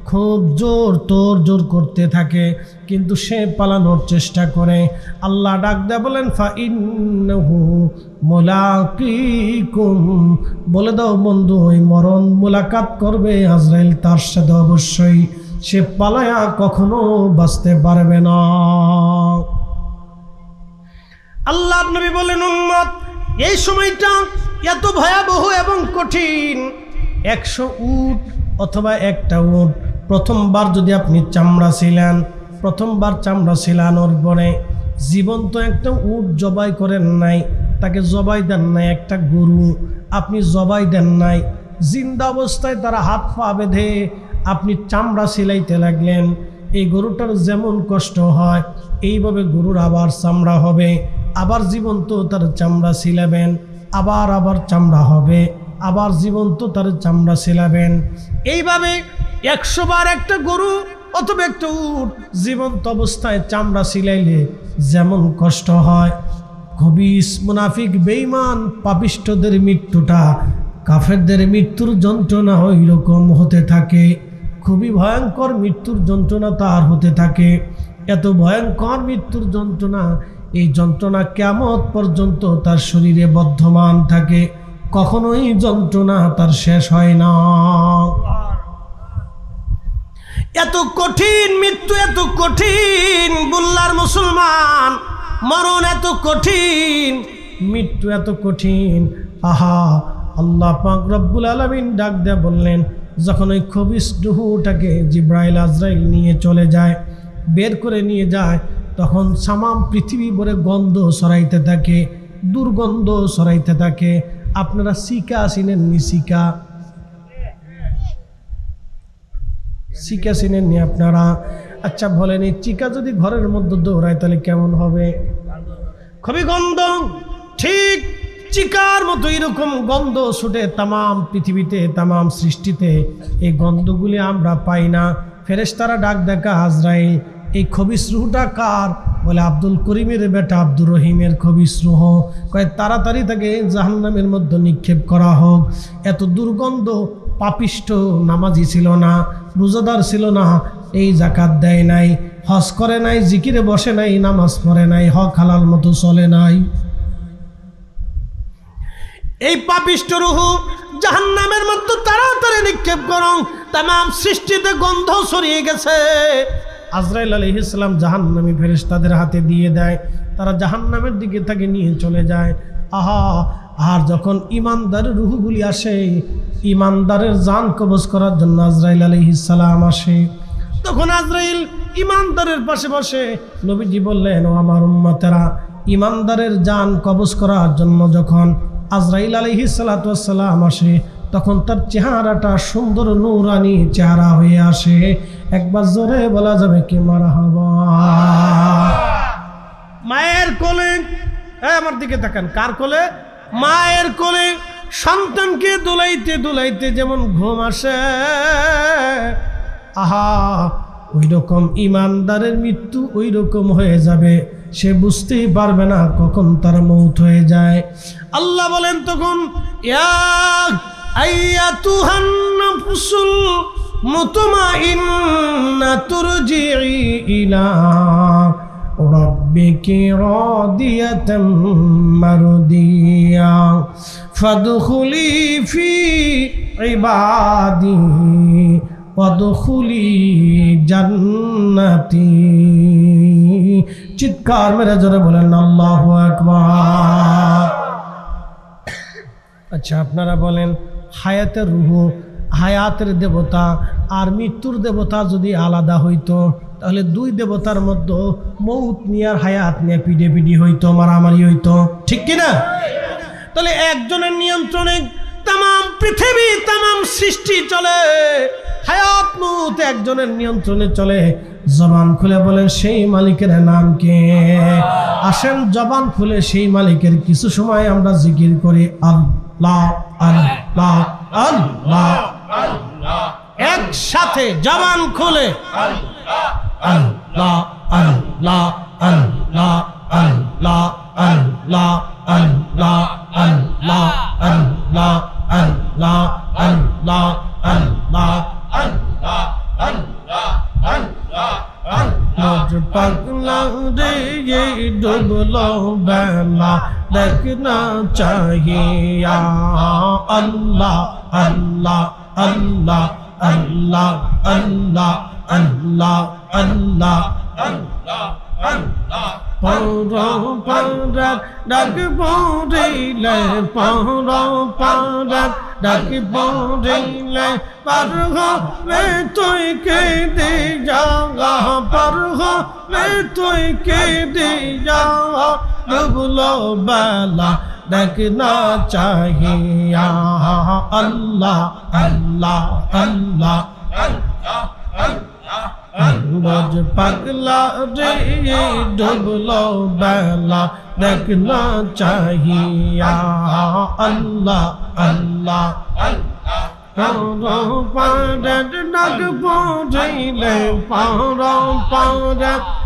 [SPEAKER 1] খুব জোর করতে থাকে কিন্তু সে পালানোর চেষ্টা করে আল্লাহ ডাক দেয়া বলেন ফাইন্নাহু মুলাকীকুম বলে দাও বন্ধু ওই মরণ মুলাকাত করবে আজরাইল তার সাথে অবশ্যই সে পালায়া কখনো বাঁচতে পারবে না আল্লাহর নবী বলেন উম্মত এই সময়টা এত ভয়াবহ এবং কঠিন 100 উট অথবা একটা উট প্রথমবার যদি আপনি চামড়া ছিলানোর পরে জীবন্ত একটা উট জবাই করেন নাই তাকে জবাই দেন নাই একটা গরু আপনি জবাই দেন নাই জিন্দা অবস্থায় তারা হাত পা বেঁধে আপনি চামড়া সিলাইতে লাগলেন এই গরুটার যেমন কষ্ট হয় এইভাবে গরুর আবার চামড়া হবে আবার জীবন্ত তার চামড়া সিলাবেন আবার চামড়া হবে আবার জীবন্ত তার চামড়া সিলাবেন এইভাবে 100 বার একটা গরু অথবা একটা উট জীবন্ত অবস্থায় চামড়া সিলাইলে যেমন কষ্ট হয় খবিস মুনাফিক বেঈমান পাপিষ্ঠদের মৃত্যুটা কাফেরদের মৃত্যুর যন্ত্রণা ওই রকম হতে থাকে। খুবই ভয়ঙ্কর মৃত্যুর যন্ত্রণা তার হতে থাকে। এত ভয়ঙ্কর মৃত্যুর যন্ত্রণা, এই যন্ত্রণা কিয়ামত পর্যন্ত তার শরীরে বর্ধমান থাকে, কখনোই যন্ত্রণা তার শেষ হয় না। এত কঠিন মৃত্যু, এত কঠিন বুল্লার মুসলমান, মরণ এত কঠিন, মৃত্যু এত কঠিন। আহা, আল্লাহ পাক রব্বুল আলামিন ডাক দিয়ে বললেন, যখন ওই খবিস রূহটাকে জিব্রাইল আজরাইল নিয়ে চলে যায়, বের করে নিয়ে যায়, তখন সামাম পৃথিবী ভরে গন্ধ ছড়াইতে থাকে, দুর্গন্ধ ছড়াইতে থাকে। আপনারা সিকা চিনেননি? সিকা চিকা চিনেননি আপনারা? আচ্ছা বলেন, এই চিকা যদি ঘরের মধ্যে দৌড়ায় তাহলে কেমন হবে? খুবই গন্ধ। ঠিক চিকার মতো এরকম গন্ধ ছুটে তামাম পৃথিবীতে, তামাম সৃষ্টিতে। এই গন্ধগুলি আমরা পাই না। ফেরেশতারা ডাক দেখা, আজরাইল এই খবিস রূহটা কার? বলে আব্দুল করিমের বেটা আব্দুর রহিমের খবিস রূহ। কয় তাড়াতাড়ি তাকে জাহান্নামের মধ্যে নিক্ষেপ করা হোক। এত দুর্গন্ধ, পাপিষ্ঠ, নামাজি ছিল না, রোজাদার ছিল না, এই যাকাত দেয় নাই, হজ করে নাই, জিকিরে বসে নাই, নামাজ পড়ে নাই, হক হালাল মতো চলে নাই। এই পাপিষ্ঠ রূহ জাহান্নামের মধ্যে তাড়াতাড়ি নিক্ষেপ করো। তামাম সৃষ্টিতে গন্ধ ছড়িয়ে গেছে। আজরাইল আলাইহিস সালাম জাহান্নামী ফেরেশতাদের হাতে দিয়ে দেয়, তারা জাহান্নামের দিকে তাকে নিয়ে চলে যায়। আহা, আর যখন ইমানদারের রূহগুলি আসে, ইমানদারের জান কবজ করার জন্য আজরাইল আলাইহিস সালাম আসে, তখন আজরাইল ইমানদারের পাশে বসে নবীজি বললেন, ও আমার উম্মতেরা, ইমানদারের জান কবজ করার জন্য যখন আজরাইল আলাইহিস সালাতু ওয়াস সালাম আসে, তখন তার চেহারাটা সুন্দর নূরানি চেহারা হয়ে আসে। একবার জোরে বলা যাবে কি মারহাবা? মায়ের কোলে, আমার দিকে তাকান, কার কোলে? মায়ের কোলে সন্তানকে দুলাইতে দুলাইতে যেমন ঘুম আসে, আহা, ওই রকম ইমানদারের মৃত্যু ওই রকম হয়ে যাবে। সে বুঝতেই পারবে না কখন তার মৌত হয়ে যায়। আল্লাহ বলেন তখন, ইয়া আইয়াতুহান নাফসুল মুতমাইন্না তুরজিই ইলা রাব্বিকি রাদিয়াতাম মারদিয়া ফাদখুলি ফি ইবাদি ওয়াদখুলি জান্নাতি। চিৎকার মেরে জোরে বলেন আল্লাহু আকবার। আচ্ছা, আপনারা বলেন, হায়াতের রূহ, হায়াতের দেবতা আর মৃত্যুর দেবতা যদি আলাদা হইতো, তাহলে দুই দেবতার মধ্যে মৌত নিয়ে আর হায়াত নিয়ে পিডি হইতো, মারামারি হইতো, ঠিক কিনা? তাহলে একজনের নিয়ন্ত্রণে তামাম পৃথিবী, তামাম সৃষ্টি চলে। হায়াত মৌত একজনের নিয়ন্ত্রণে চলে। জবান খুলে বলেন, সেই মালিকের নাম কে? আসেন জবান খুলে সেই মালিকের কিছু সময় আমরা জিকির করি, আল্লাহ আল্লাহ আল্লাহ আল্লাহ। একসাথে জবান খুলে আল্লাহ আল্লাহ আল্লাহ আল্লাহ আল্লাহ আল্লাহ আল্লাহ আল্লাহ আল্লাহ আল্লাহ আল্লাহ আল্লাহ আল্লাহ আল্লাহ আল্লাহ আল্লাহ। পাগলা রে ডুবলো বেলা দেখনা চাহিয়া, আল্লাহ আল্লাহ আল্লাহ আল্লাহ আল্লাহ আল্লাহ আল্লাহ আল্লাহ আল্লাহ। পর পারার ডাক পড়িলে, পর পারার ডাক পড়িলে, পার হবে তুই কে দে যাওয়া, পার হবে তুই কে দে যাওয়া, ডুবলো বেলা দেখ না চাহিয়া, আল্লাহ আল্লাহ আল্লাহ আল্লাহ আল্লাহ। বজ পাগলা রে ডুবলো বেলা দেখ না চাহিয়া, আল্লাহ আল্লাহ আল্লাহ। পাড়ার ডাক পড়িলে, পাড়া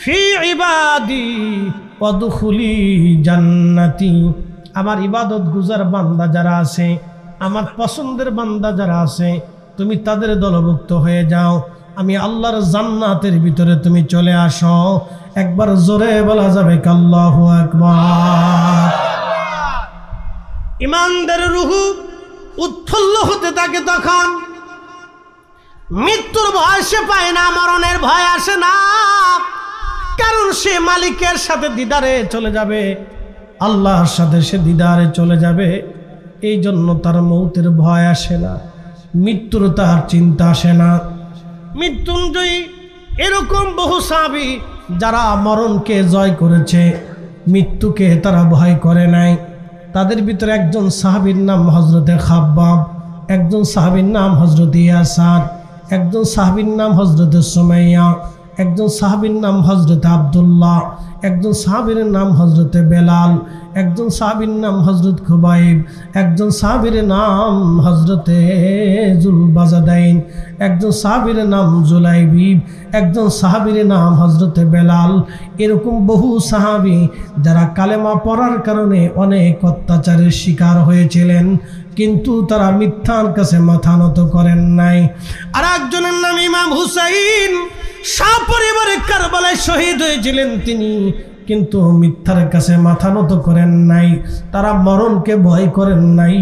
[SPEAKER 1] ফি ইবাদি ওয়াদখুলি জান্নাতি, আমার ইবাদত গুজার বান্দা যারা আছে, আমার পছন্দের বান্দা যারা আছে, তুমি তাদের দলভুক্ত হয়ে যাও, আমি আল্লাহর জান্নাতের ভিতরে তুমি চলে আসো। একবার জোরে বলা যাবে আল্লাহু আকবার। ইমানদার রূহ উৎফুল্ল হতে থাকে, তখন মৃত্যুর ভয় সে পায় না, মরণের ভয় আসে না, কারণ সে মালিকের সাথে দিদারে চলে যাবে, আল্লাহর সাথে সে দিদারে চলে যাবে। এই জন্য তার মৌতের ভয় আসে না, মৃত্যুর তার চিন্তা আসে না। মৃত্যুঞ্জয়ী এরকম বহু সাহাবী যারা মরণকে জয় করেছে, মৃত্যুকে তারা ভয় করে নাই। তাদের ভিতরে একজন সাহাবীর নাম হযরতে খাব্বাব, একজন সাহাবীর নাম হযরতে ইয়াসার, একজন সাহাবীর নাম হযরতে সুমাইয়া, একজন সাহাবীর নাম হযরতে আব্দুল্লাহ, একজন সাহাবীর নাম হযরতে বেলাল, একজন সাহাবীর নাম হযরত খুবাইব, একজন সাহাবীর নাম হযরতে জুলবাজাদাইন, একজন সাহাবীর নাম জুলাইবিব, একজন সাহাবীর নাম হযরতে বেলাল। এরকম বহু সাহাবী যারা কালেমা পড়ার কারণে অনেক অত্যাচারের শিকার হয়েছিলেন, কিন্তু তারা মিথ্যার কাছে মাথা নত করেন নাই। আর একজনের নাম ইমাম হুসাইন, সপরিবারে কারবালায় শহীদ হয়েছিলেন তিনি, কিন্তু মিথ্যার কাছে মাথা নত করেন নাই। তারা মরণকে ভয় করেন নাই,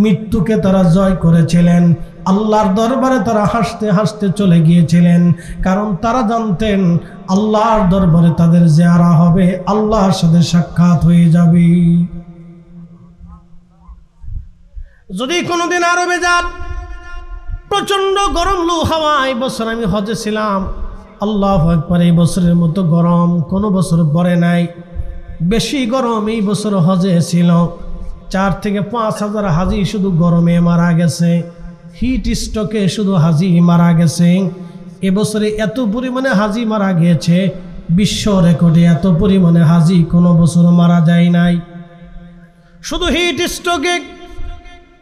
[SPEAKER 1] মৃত্যুকে তারা জয় করেছিলেন। আল্লাহর দরবারে তারা হাসতে হাসতে চলে গিয়েছিলেন, কারণ তারা জানতেন আল্লাহর দরবারে তাদের জিয়ারা হবে, আল্লাহর সাথে সাক্ষাৎ হয়ে যাবে। যদি কোনোদিন আরবে যান, প্রচন্ড গরম লু হাওয়া। এই বছর আমি হজে ছিলাম, আল্লাহু আকবার, এই বছরের মতো গরম কোনো বছর পড়ে নাই। বেশি গরম এই বছর হজে ছিল। 4 থেকে 5 হাজার হাজি শুধু গরমে মারা গেছে, হিট স্ট্রোকে শুধু হাজি মারা গেছে। এবছরে এত পরিমাণে হাজি মারা গিয়েছে, বিশ্ব রেকর্ডে এত পরিমাণে হাজি কোনো বছর মারা যায় নাই। শুধু হিট স্ট্রোকে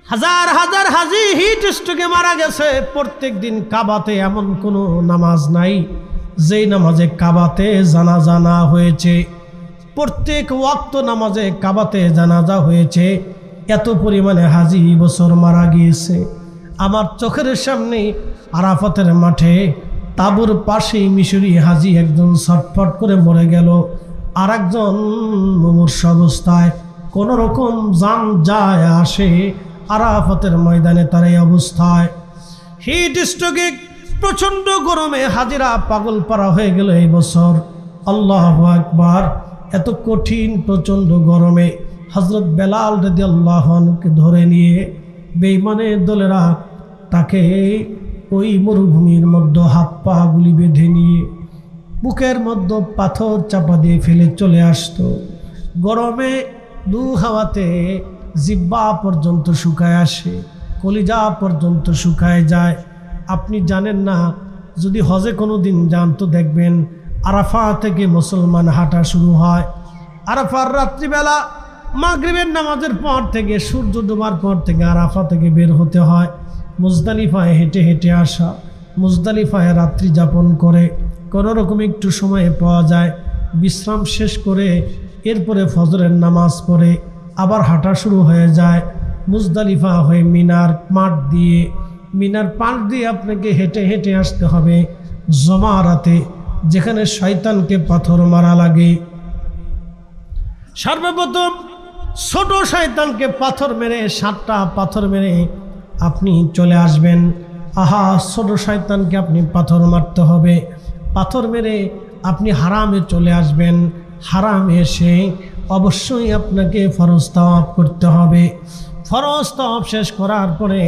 [SPEAKER 1] হাজার হাজার হাজি হিট স্ট্রোকে মারা গেছে। প্রত্যেক দিন কাবাতে এমন কোনো নামাজ নাই যেই নামাজে কাবাতে জানাজা না হয়েছে। প্রত্যেক ওয়াক্ত নামাজে কাবাতে জানাজা হয়েছে। এত পরিমাণে হাজি বছর মারা গিয়েছে। আমার চোখের সামনে আরাফাতের মাঠে তাবুর পাশেই মিশরি হাজি একজন ছটফট করে মরে গেল, আর একজন মুমূর্ষ অবস্থায় কোনো রকম জান যায় আসে আরাফাতের ময়দানে তার এই অবস্থায়। হিট স্ট্রোকে প্রচণ্ড গরমে হাজিরা পাগল পারা হয়ে গেল এই বছর। আল্লাহু আকবার। এত কঠিন প্রচণ্ড গরমে হযরত বেলাল রাদিয়াল্লাহু আনহুকে ধরে নিয়ে বেঈমানের দলেরা তাকে ওই মরুভূমির মধ্যে হাত পা গুলি বেঁধে নিয়ে বুকের মধ্যে পাথর চাপা দিয়ে ফেলে চলে আসতো। গরমে দু হাওয়াতে জিব্বা পর্যন্ত শুকায় আসে, কলিজা পর্যন্ত শুকায় যায়। আপনি জানেন না, যদি হজে কোনো দিন যান তো দেখবেন আরাফা থেকে মুসলমান হাঁটা শুরু হয়। আরাফার রাত্রিবেলা মাগরিবের নামাজের পর থেকে সূর্য ডোবার পর থেকে আরাফা থেকে বের হতে হয়। মুজদালিফায় হেঁটে হেঁটে আসা, মুজদালিফায় রাত্রি যাপন করে কোনো রকম একটু সময় পাওয়া যায়, বিশ্রাম শেষ করে এরপরে ফজরের নামাজ পড়ে আবার হাঁটা শুরু হয়ে যায়। মুজদালিফা হয়ে মিনার মাঠ দিয়ে, মিনার পাশ দিয়ে আপনাকে হেঁটে হেঁটে আসতে হবে জমারাতে, যেখানে শয়তানকে পাথর মারা লাগে। সর্বপ্রথম ছোট শয়তানকে পাথর মেরে 7টা পাথর মেরে আপনি চলে আসবেন। আহা, ছোট শয়তানকে আপনি পাথর মারতে হবে। পাথর মেরে আপনি হারামে চলে আসবেন। হারামে এসে অবশ্যই আপনাকে ফরজ তাওয়াফ করতে হবে। ফরজ তাওয়াফ শেষ করার পরে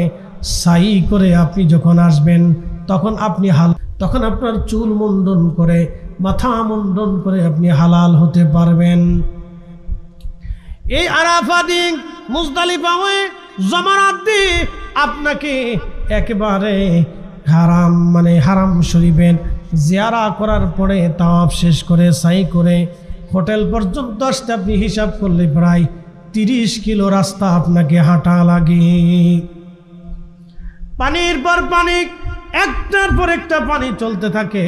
[SPEAKER 1] সাই করে আপনি যখন আসবেন তখন তখন আপনার চুল মুন্ডন করে, মাথা মুন্ডন করে আপনি হালাল হতে পারবেন। এই আরাফা দিন মুজদালিফা হয়ে জমারাত দিয়ে আপনাকে একেবারে হারাম শরীফের জিয়ারা করার পরে তাওয়াফ শেষ করে সাই করে হোটেল পর্যন্ত আসতে আপনি হিসাব করলে প্রায় 30 কিলো রাস্তা আপনাকে হাঁটা লাগে। পানির পর পানি, একটার পর একটা পানি চলতে থাকে।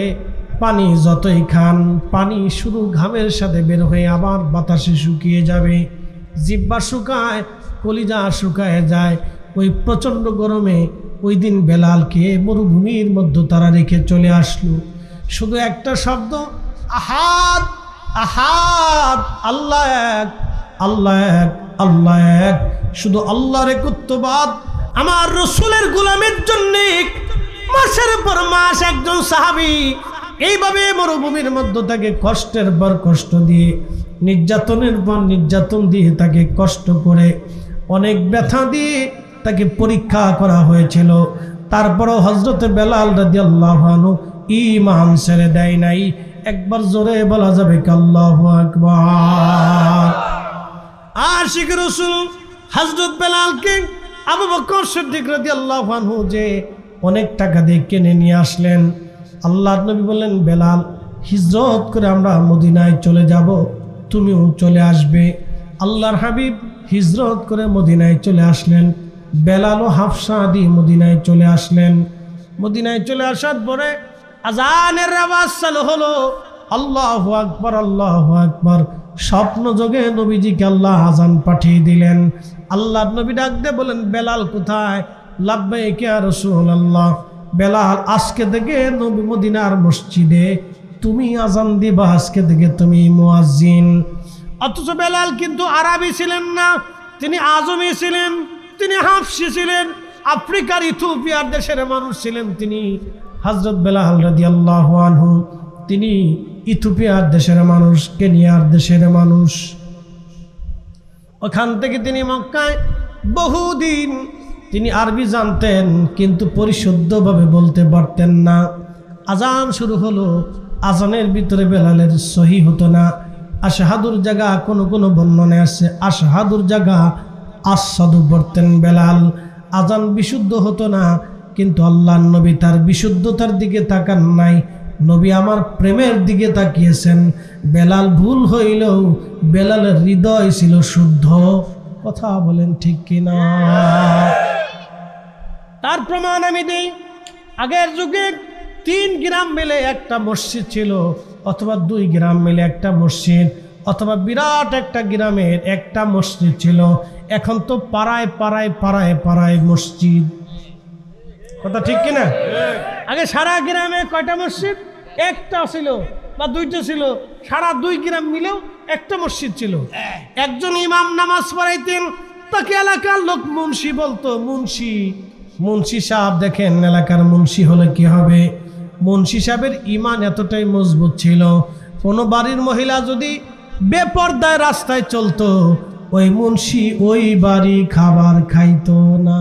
[SPEAKER 1] পানি যতই খান পানি শুধু ঘামের সাথে বের হয়ে আবার বাতাসে শুকিয়ে যাবে, জিহ্বা শুকায়, কলিজা শুকায় যায়। ওই প্রচণ্ড গরমে ওই দিন বেলালকে মরুভূমির মধ্যে তারা রেখে চলে আসলো। শুধু একটা শব্দ, আহাদ আহাদ, আল্লাহ এক, আল্লাহ এক, আল্লাহ এক, শুধু আল্লাহর একত্ববাদ। আমার রসুলের গোলামের জন্য মাসের পর মাস একজন সাহাবী এইভাবে মরুভূমির মধ্যে তাকে কষ্টের পর কষ্ট দিয়ে, নির্যাতনের পর নির্যাতন দিয়ে, তাকে কষ্ট করে অনেক ব্যথা দিয়ে তাকে পরীক্ষা করা হয়েছিল। তারপরও হযরত বেলাল রাদিয়াল্লাহু আনহু ঈমান ছেড়ে দেয় নাই। একবার জোরে বলা যাবে কি আল্লাহু আকবার। আশিক রাসূল হযরত বেলালকে আবু বকর সিদ্দিক রাদিয়াল্লাহু আনহু যে অনেক টাকা দিয়ে কিনে নিয়ে আসলেন। আল্লাহর নবী বললেন, বেলাল হিজরত করে আমরা মদিনায় চলে যাব, তুমিও চলে আসবে। আল্লাহর হাবিব হিজরত করে মদিনায় চলে আসলেন। বেলাল ও হাফসা দিয়ে মদিনায় চলে আসলেন। মদিনায় চলে আসার পরে আজানের আওয়াজ চালু হলো, আল্লাহু আকবার, আল্লাহু আকবার। স্বপ্ন যোগে নবীজিকে আল্লাহ আজান পাঠিয়ে দিলেন। আল্লাহর নবী ডাক দিয়ে বলেন, বেলাল কোথায়? লাব্বাইক ইয়া রাসূলুল্লাহ। বেলাল, আজকে থেকে নবী মদিনার মসজিদে তুমি আজান দিবা, আজকে থেকে তুমি মুয়াজ্জিন। অথচ বেলাল কিন্তু আরবি ছিলেন না, তিনি আজমি ছিলেন, তিনি হাফসি ছিলেন, আফ্রিকার ইথিওপিয়ার দেশের মানুষ ছিলেন। তিনি হযরত বেলাল রাদিয়াল্লাহু আনহু তিনি ইথিওপিয়ার দেশের মানুষ, কেনিয়ার দেশের মানুষ। ওখান থেকে তিনি মক্কায় বহুদিন তিনি আরবি জানতেন, কিন্তু পরিশুদ্ধভাবে বলতে পারতেন না। আজান শুরু হলো, আজানের ভিতরে বেলালের সহি হতো না। আশহাদুর জায়গা কোনো কোনো বর্ণনায় আছে আশহাদুর জায়গা আশহাদু পড়তেন বেলাল। আজান বিশুদ্ধ হতো না, কিন্তু আল্লাহর নবী তার বিশুদ্ধতার দিকে তাকান নাই, নবী আমার প্রেমের দিকে তাকিয়েছেন। বেলাল ভুল হইলেও বেলালের হৃদয় ছিল শুদ্ধ। কথা বলেন ঠিক কিনা? তার প্রমাণ আমি দেই। আগের যুগে 3 গ্রাম মিলে একটা মসজিদ ছিল, অথবা 2 গ্রাম মিলে একটা মসজিদ, অথবা বিরাট একটা গ্রামের একটা মসজিদ ছিল। এখন তো পাড়ায় পাড়ায় পাড়ায় পাড়ায় মসজিদ। কথা ঠিক কিনা? আগে সারা গ্রামে কয়টা মসজিদ? একটা ছিল বা 2টা ছিল। সারা 2 গ্রাম মিলেও একটা মসজিদ ছিল। একজন ইমাম নামাজ পড়াইতেন, তাকে এলাকার লোক মুন্সি বলতো। মুন্সি সাহেব, দেখেন এলাকার মুন্সি হলে কি হবে? মুন্সি সাহেবের ইমান এতটাই মজবুত ছিল, কোনো বাড়ির মহিলা যদি বেপরদায় রাস্তায় চলতো, ওই মুন্সি ওই বাড়ি খাবার খাইতো না।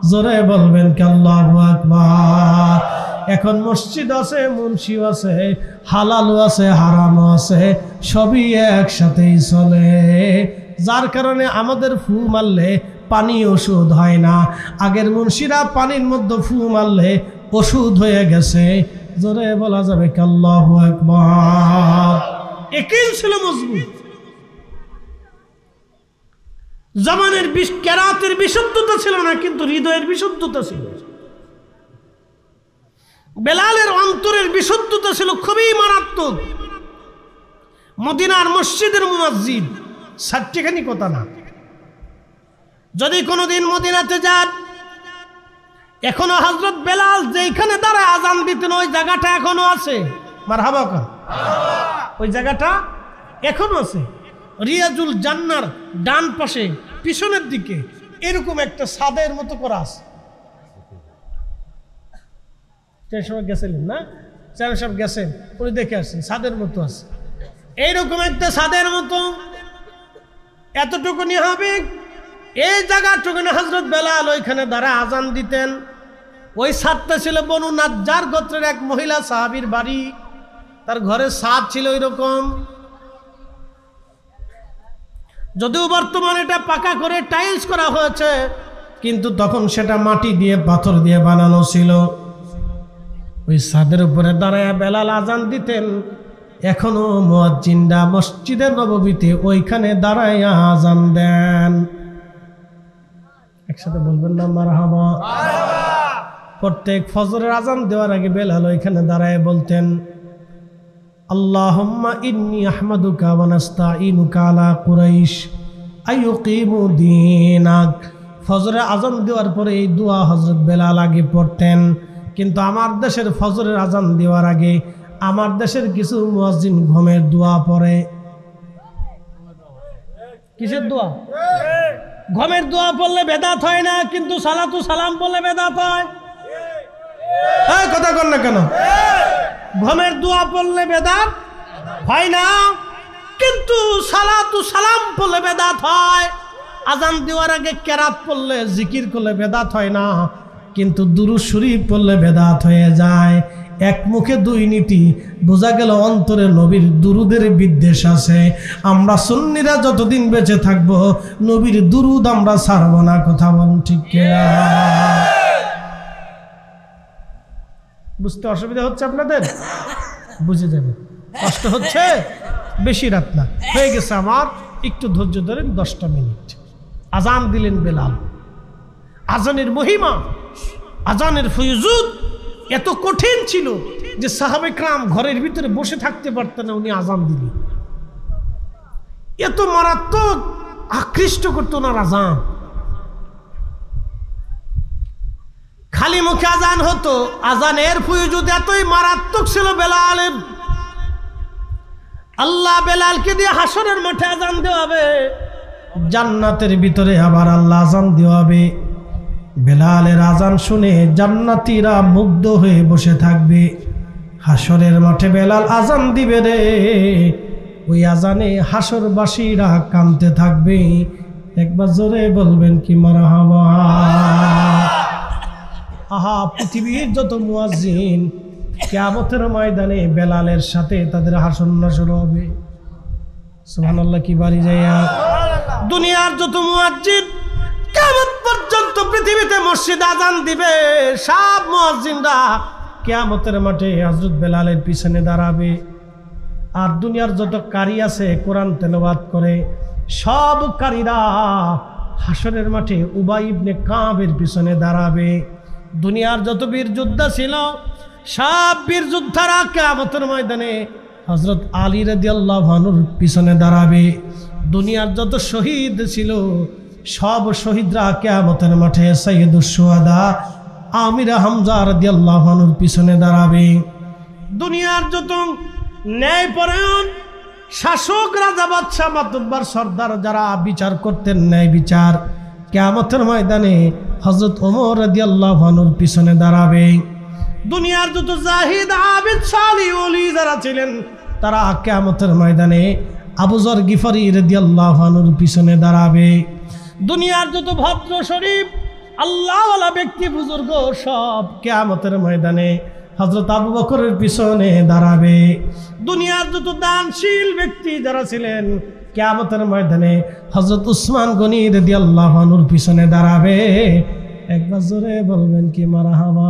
[SPEAKER 1] জোরে বলবেন কি আল্লাহু আকবার। এখন মসজিদ আছে, মুন্সিও আছে, হালালও আছে, হারামও আছে, সবই একসাথেই চলে। যার কারণে আমাদের ফু মারলে পানি ওষুধ হয় না, আগের মুন্সিরা পানির মধ্যে ফু মারলে ওষুধ হয়ে গেছে। জোরে বলা যাবে কি আল্লাহু আকবার। একিল ছিল মজবুত। জামানের কেরাতের বিশুদ্ধতা ছিল না, কিন্তু হৃদয়ের বিশুদ্ধতা ছিল। বেলালের অন্তরের বিশুদ্ধতা ছিল খুবই মারাত্মক। মদিনার মসজিদের মুয়াজ্জিন, সাতটিখানি কথা না। যদি কোনোদিন মদিনাতে যান, এখনো হযরত বেলাল যেখানে দাঁড়ায় আজান দিতেন, ওই জায়গাটা এখনো আছে। মারহাবা কর। ওই জায়গাটা এখনো আছে। রিয়াজুল জান্নার ডান পাশে পিছনের দিকে এরকম একটা ছাদের মতো করা আছে। সময় গেছিলেন না? চেয়ারম্যান সাহেব গেছেন, উনি দেখে আসছেন, ছাদের মতো আছে। এইরকম একটা ছাদের মতো এতটুকুনি হবে। এই জায়গাটুকুনি হযরত বেলাল ওইখানে দাঁড়া আজান দিতেন। ওই ছাদটা ছিল বনু নাজ্জার গোত্রের এক মহিলা সাহাবীর বাড়ি। তার ঘরের ছাদ ছিল ওইরকম। যদিও বর্তমানে এটা পাকা করে টাইলস করা হয়েছে, কিন্তু তখন সেটা মাটি দিয়ে পাথর দিয়ে বানানো ছিল। ওই ছাদের উপরে দাঁড়ায় বেলাল আজান দিতেন। এখনো মুয়াজ্জিনরা মসজিদে নববীতে ওইখানে দাঁড়ায় আজান দেন। একসাথে বলবেন না মারহাবা। প্রত্যেক ফজরের আজান দেওয়ার আগে বেলাল ওইখানে দাঁড়ায় বলতেন, আল্লাহুম্মা ইন্নী আহমাদুকা ওয়া নাস্তাঈনুকা আলা কুরাইশ আইয়ুকিমু দীনাক। ফজরের আজান দেওয়ার পরে এই দোয়া হযরত বেলাল আগে পড়তেন। কিন্তু আমার দেশের ফজরের আজান দেওয়ার আগে আমার দেশের কিছু মুয়াজ্জিন ঘুমের দোয়া পড়ে। কিসের দোয়া? ঘুমের দোয়া পড়লে বেদাত হয় না, কিন্তু সালাতু সালাম পড়লে বেদাত হয়। কথা কন না কেন? ঘুমের দোয়া পড়লে বেদাত হয় না, কিন্তু সালাতু সালাম পড়লে বেদাত হয়। আজান দেওয়ার আগে কেরাত পড়লে, জিকির করলে বেদাত হয় না, কিন্তু দুরূদ শরীফ পড়লে বেদাত হয়ে যায়। এক মুখে দুই নীতি, বোঝা গেল অন্তরে নবীর দুরুদের বিদ্বেষ আছে। আমরা সুন্নিরা যতদিন বেঁচে থাকবো নবীর দুরুদ আমরা ছাড়ব না। কথা বলুন ঠিক কিনা? বুঝতে অসুবিধা হচ্ছে আপনাদের? বুঝে যাবে। কষ্ট হচ্ছে? বেশি রাত না, হয়ে গেছে আমার, একটু ধৈর্য ধরেন, 10টা মিনিট। আজান দিলেন বেলাল। আজানের মহিমা, আজানের ফয়জুদ এত কঠিন ছিল যে সাহাবে کرام ঘরের ভিতরে বসে থাকতে পারতেন না, উনি আজান দিলেন। এত মারাত্মক আকৃষ্ট করত ওনার আজান। খালি মুখে আজান হতো, আজানের ফয়জুদ এতই মারাত্মক ছিল বেলালের। আল্লাহ বেলালকে দিয়ে হাসরের মাঠে আজান দেওয়াবে, জান্নাতের ভিতরে আবার আল্লাহ আজান দেওয়াবে। বেলালের আজান শুনে জান্নাতীরা মুগ্ধ হয়ে বসে থাকবে। হাসরের মাঠে বেলাল আজান দিবে রে, ওই আজানে হাসরবাসীরা কাঁদতে থাকবে। একবার জোরে বলবেন কি মারহাবা। আহা, পৃথিবীর যত মুয়াজ্জিন কিয়ামতের ময়দানে বেলালের সাথে তাদের হাসর নাসর হবে। সুবহানাল্লাহ কি বাড়ি যাইয়া। দুনিয়ার যত মুয়াজ্জিন কিয়ামত পর্যন্ত পৃথিবীতে মসজিদ আজান দিবে, সব মুয়াজ্জিনরা কিয়ামতের মাঠে হযরত বেলালের পিছনে দাঁড়াবে। আর দুনিয়ার যত কারি আছে কোরআন তেলাওয়াত করে, সব কারীরা হাসরের মাঠে উবাই ইবনে কাবের পিছনে দাঁড়াবে। দুনিয়ার যত বীর যোদ্ধা ছিল সব বীর যোদ্ধারা কিয়ামতের ময়দানে হযরত আলী রাদিয়াল্লাহু আনহুর পিছনে দাঁড়াবে। দুনিয়ার যত শহীদ ছিল সব শহীদরা কিয়ামতের মাঠে সাইয়্যিদুশ শুহাদা আমির হামজা রাদিয়াল্লাহু আনহুর পিছনে দাঁড়াবে। দুনিয়ার যত ন্যায়পরায়ণ শাসক, রাজা, বাদশা, মাতব্বর, সর্দার যারা বিচার করতেন ন্যায় বিচার, কিয়ামতের ময়দানে হযরত ওমর রাদিয়াল্লাহু আনহুর পিছনে দাঁড়াবে। দুনিয়ার যত জাহিদ, আবিদ, সালিহ, ওলি যারা ছিলেন তারা কিয়ামতের ময়দানে আবু যর গিফারি রাদিয়াল্লাহু আনহুর পিছনে দাঁড়াবে। দুনিয়ার যত ভদ্র শরীফ আল্লাহওয়ালা ব্যক্তি বুজুর্গ সব কিয়ামতের ময়দানে হযরত আবু বকরের পিছনে দাঁড়াবে। দুনিয়ার যত দানশীল ব্যক্তি যারা ছিলেন কিয়ামতের ময়দানে হযরত উসমান গনি রাদিয়াল্লাহু আনহুর পিছনে দাঁড়াবে। একবার জোরে বলবেন কি মারহাবা।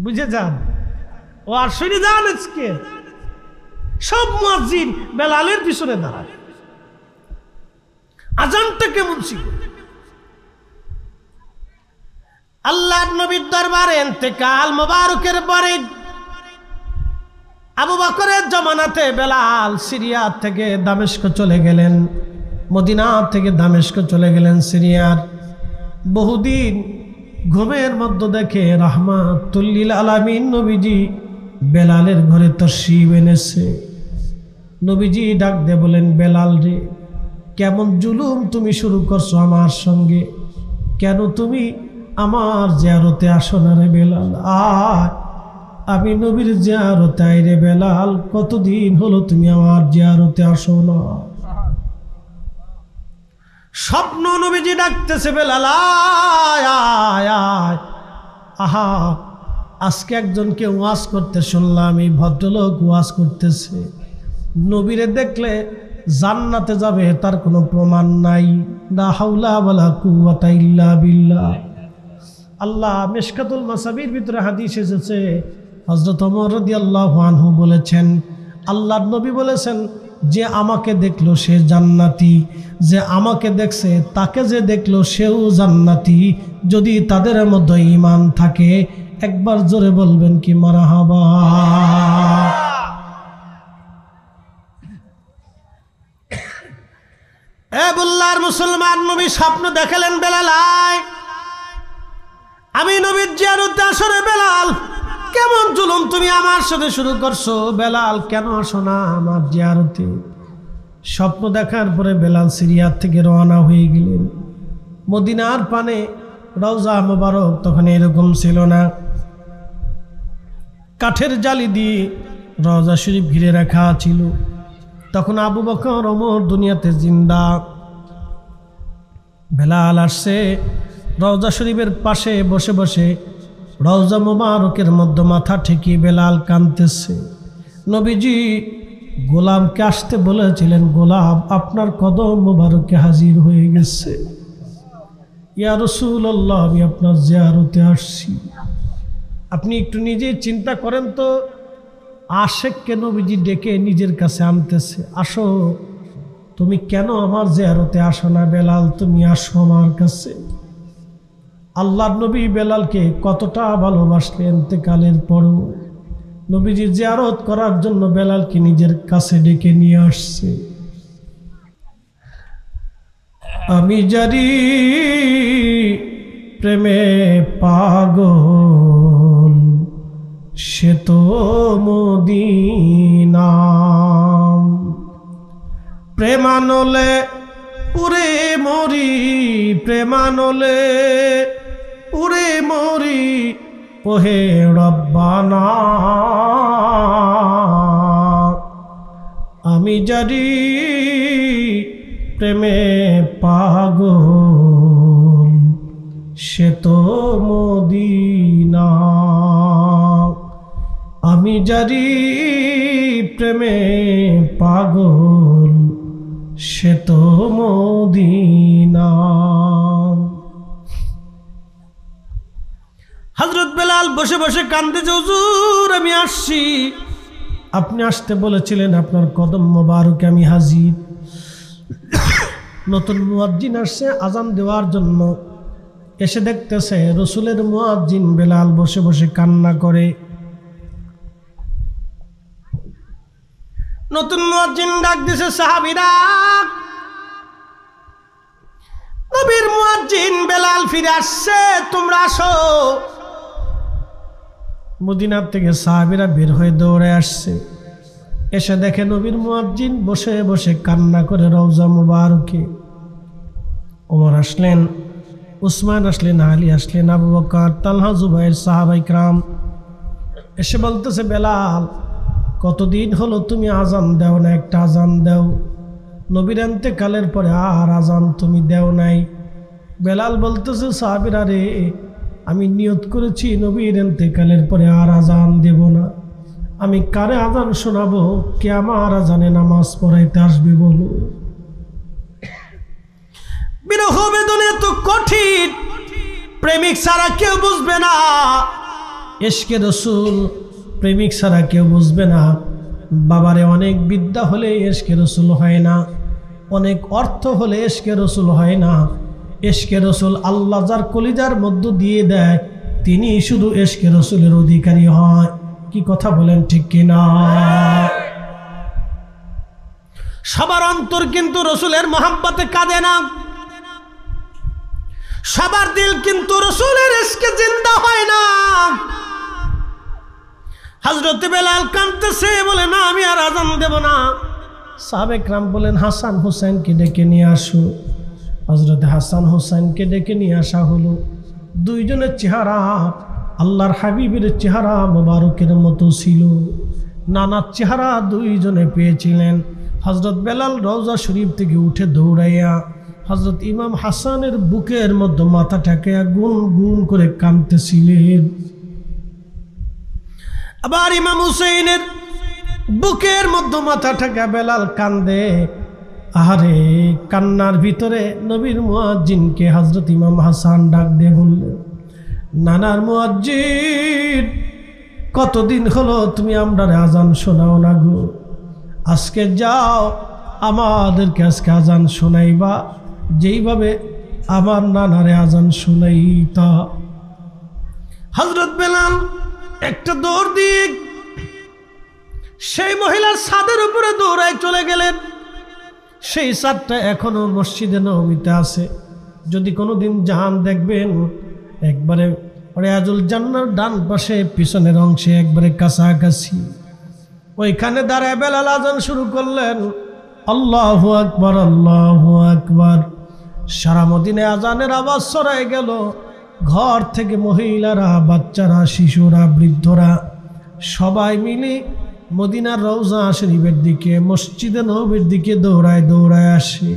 [SPEAKER 1] বুঝে যান ও আর শুনে যান। আজকে সব মুয়াজ্জিন বেলালের পিছনে দাঁড়াবে। আজানটা কেমন ছিল? আল্লাহর নবীর দরবারে ইন্তেকাল মোবারকের পরে আবু বকরের জামানাতে বেলাল সিরিয়া থেকে দামেস্ক চলে গেলেন, মদিনা থেকে দামেস্ক চলে গেলেন সিরিয়ার। বহুদিন ঘুমের মধ্যে দেখে রাহমাতুল লিল আলামিন নবীজি বেলালের ঘরে তশরিফ এনেছে। নবীজি ডাক দিয়ে বলেন, বেলাল রে, কেমন জুলুম তুমি শুরু করছো আমার সঙ্গে? কেন তুমি আমার জিয়ারতে আসো না রে বেলাল? আমি নবীর জিয়ারতে আই রে বেলাল, কতদিন হলো তুমি আমার জিয়ারতে আসো না? স্বপ্ন নবীজি ডাকতেছে, বেলাল আয় আয় আয়। আহা, আজকে একজনকে ওয়াজ করতে শুনলাম, এই ভদ্রলোক ওয়াজ করতেছে নবীরে দেখলে জান্নাতে যাবে তার কোনো প্রমাণ নাই। লা হাওলা ওয়ালা কুওয়াতা ইল্লা বিল্লাহ। আল্লাহ মিশকাতুল মাসাবির ভিতরে হাদিস এসেছে, হযরত ওমর রাদিয়াল্লাহু আনহু বলেছেন, আল্লাহর নবী বলেছেন, যে আমাকে দেখলো সে জান্নাতি, যে আমাকে দেখছে তাকে যে দেখলো সেও জান্নাতি, যদি তাদের মধ্যে ঈমান থাকে একবার জোরে বলবেন কি মারহাবা। এ বুল্লার মুসলমান, নবী স্বপ্ন দেখালেন বেলাল আয়, আমি নবীর জিয়ারতে আসরে। বেলাল কেমন জুলুম তুমি আমার সাথে শুরু করছো, বেলাল কেন আসো না আমার জিয়ারতে? স্বপ্ন দেখার পরে বেলাল সিরিয়া থেকে রওনা হয়ে গেলেন। মদিনার পানে রওজা মোবারক তখন এরকম ছিল না, কাঠের জালি দিয়ে রওজা শরীফ ঘিরে রাখা ছিল। তখন আবু বকর ওমর দুনিয়াতে জিন্দা। বেলাল আসছে রওজা শরীফের পাশে বসে বসে, রওজা মোবারকের মধ্যে মাথা ঠেকিয়ে বেলাল কাঁদতেছে। নবীজি গোলামকে আসতে বলেছিলেন, গোলাম আপনার কদম মোবারকে হাজির হয়ে গেছে। ইয়া রাসূলুল্লাহ, আমি আপনার জিয়ারতে আসছি। আপনি একটু নিজে চিন্তা করেন তো, আশেককে নবীজি ডেকে নিজের কাছে আনতেছে, আসো তুমি কেন আমার জিয়ারতে আসো না? বেলাল তুমি আসো আমার কাছে। আল্লাহর নবী বেলালকে কতটা ভালোবাসলেন, ইন্তেকালের পরও নবীজি জিয়ারত করার জন্য বেলালকে নিজের কাছে ডেকে নিয়ে আসছে। আমি জানি প্রেমে পাগল, সে তো মদিনা। প্রেমানলে পুরে মরি, প্রেমানলে পুরে মরি, ওহে রব্বানা। আমি জানি প্রেমে পাগল, সে তো মদিনা। আমি জানি প্রেমে পাগল, সে তো মদিনা। হযরত বেলাল বসে বসে কাঁদতেছে, হুজুর আমি আসছি, আপনি আসতে বলেছিলেন, আপনার কদম মোবারকে আমি হাজির। নতুন মুয়াজ্জিন আসছে আজান দেওয়ার জন্য, এসে দেখতেছে রসুলের মুয়াজ্জিন বেলাল বসে বসে কান্না করে। নতুন মুয়াজ্জিন ডাক দিছে, সাহাবীরা নবীর মুয়াজ্জিন বেলাল ফিরে আসছে, তোমরা আসো। মদিনার থেকে সাহাবীরা বের হয়ে দৌড়ে আসছে, এসে দেখে নবীর মুয়াজ্জিন বসে বসে কান্না করে রওজা মুবারকে। ওমর আসলেন, উসমান আসলেন, আলী আসলেন, আবু বকর, তালহা, জুবাইর, সাহাবায়ে কেরাম এসে বলতেছে, বেলাল কতদিন হলো তুমি আজান দেও না, একটা আজান দাও। নবীর ইন্তেকালের পরে আর আজান তুমি দেও নাই। বেলাল বলতেছে, সাহাবীরা রে, আমি নিয়ত করেছি নবীর ইন্তেকালের পরে আর আজান দেব না। আমি কারে আজান শোনাবো? কে আমার আজানে নামাজ পড়াইতে আসবে বলো? বিরহ বেদনা তো কঠিন, প্রেমিক ছাড়া কেউ বুঝবে না। ইশকে রাসূল প্রেমিক ছাড়া কেউ বুঝবে না। বাবারে অনেক বিদ্যা হলে ইশকে রাসূল হয় না, অনেক অর্থ হলে ইশকে রাসূল হয় না। ইশকে রাসূল আল্লাহ যার কলিজার মধ্য দিয়ে দেয়, তিনি শুধু ইশকে রাসূলের অধিকারী হয়। কি কথা বলেন ঠিক কিনা? সবার অন্তর কিন্তু রাসূলের মহব্বতে কাঁদে না, সবার দিল কিন্তু রাসূলের ইশকে জিন্দা হয় না। হযরত বেলাল কাঁদতেছে, বলে না আমি আর আজান দেব না। সাহাবে کرام বলেন, হাসান হুসাইনকে ডেকে নিয়ে আসো। হযরত হাসান হুসাইনকে ডেকে নিয়ে আসা হলো। দুইজনের চেহারা আল্লাহর হাবিবের চেহারা মোবারকের মতো ছিল, নানা চেহারা দুইজনে পেয়েছিলেন। হযরত বেলাল রওজা শরীফ থেকে উঠে দৌড়াইয়া হযরত ইমাম হাসানের বুকের মধ্যে মাথা ঠেকাইয়া গুন গুন করে কাঁদতেছিলেন। আবার ইমাম হুসাইনের বুকের মধ্যে মাথা ঠেকা বেলাল কান্দে। আরে কান্নার ভিতরে নবীর মুয়াজ্জিনকে হযরত ইমাম হাসান ডাক দিয়ে বললেন, নানার মুয়াজ্জিন কতদিন হলো তুমি আমরারে আজান শোনাও না গো। আজকে যাও আমাদেরকে আজকে আজান শোনাইবা, যেইভাবে আমার নানারে আজান শোনাইতা। হযরত বেলাল একটা দৌড় দিয়ে সেই মহিলার ছাদের উপরে দৌড়ায় চলে গেলেন। সেই ছাদটা এখনো মসজিদে নববীতে আছে। যদি কোনোদিন যান দেখবেন একবারে রিয়াজুল জান্নার ডান পাশে পিছনের অংশে একবারে কাছাকাছি। ওইখানে দাঁড়ায় বেলাল আজান শুরু করলেন, আল্লাহু আকবার আল্লাহু আকবার। সারা মদিনায় আজানের আওয়াজ ছড়ায় গেল। ঘর থেকে মহিলারা, বাচ্চারা, শিশুরা, বৃদ্ধরা সবাই মিলে মদিনার রওজা শরীফের দিকে, মসজিদে নববীর দিকে দৌড়ায় দৌড়ায় আসে।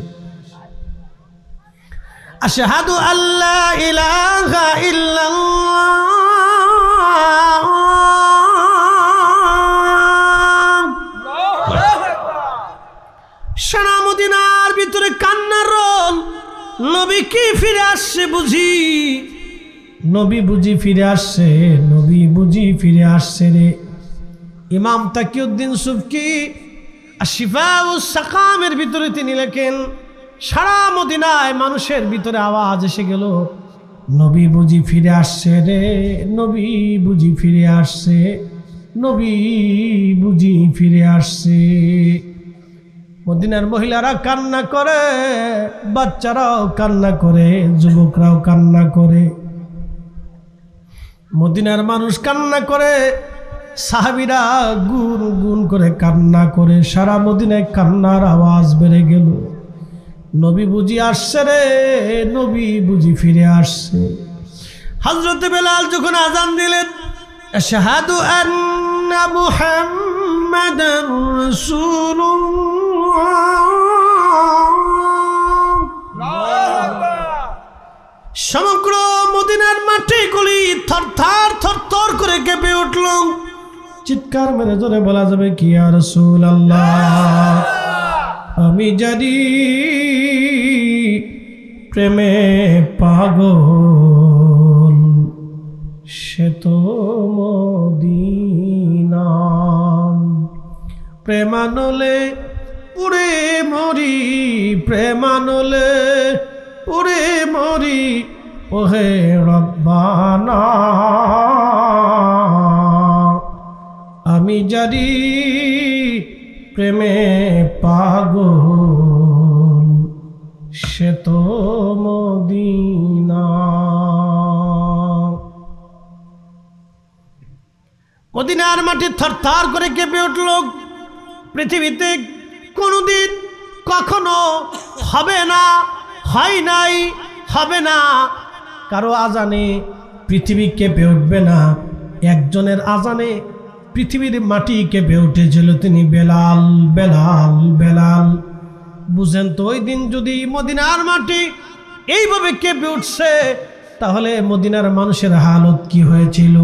[SPEAKER 1] আশহাদু আল্লা ইলাহা ইল্লাল্লাহ, সারা মদিনার ভিতরে কান্নার রোল। নবী কি ফিরে আসছে বুঝি, নবী বুঝি ফিরে আসছে, নবী বুঝি ফিরে আসছে রে। ইমাম তাকিউদ্দিন সুবকি শিফাউস সাকামের ভিতরে তিনি লেখেন, সারা মদিনায় মানুষের ভিতরে আওয়াজ এসে গেল, নবী বুঝি ফিরে আসছে রে, নবী বুঝি ফিরে আসছে, নবী বুঝি ফিরে আসছে। মদিনার মহিলারা কান্না করে, বাচ্চারাও কান্না করে, যুবকরাও কান্না করে, মদিনার মানুষ কান্না করে, সাহাবীরা গুন গুন করে কান্না করে। সারা মদিনায় কান্নার আওয়াজ বেড়ে গেল, নবী বুঝি আসছে রে, নবী বুঝি ফিরে আসছে। হযরত বেলাল যখন আযান দিলেন, আশহাদু আন্না মুহাম্মাদার রাসূলুল্লাহ, সমগ্র মদিনার মাটিগুলি থরথর থরথর করে কেঁপে উঠল। চিৎকার মেরে জোরে বলা যাবে কি, ইয়া রাসূলুল্লাহ, আমি জানি প্রেমে পাগল, সে তো মদিনা, প্রেমানলে পুরে মরি, প্রেমানলে পুরে মরি, ওহে রব্বানা, আমি জানি প্রেমে পাগল, সে তো মদিনা। মদিনার মাটি থরথর করে কেঁপে উঠল। পৃথিবীতে কোনোদিন কখনো হবে না, হয় নাই, হবে না, কারো আজানে পৃথিবী কেঁপে উঠবে না। একজনের আজানে পৃথিবীর মাটি কেঁপে উঠেছিল, তিনি বেলাল। বেলাল বেলাল বুঝেন তো, ওই দিন যদি মদিনার মাটি এইভাবে কেঁপে উঠছে, তাহলে মদিনার মানুষের হালত কি হয়েছিল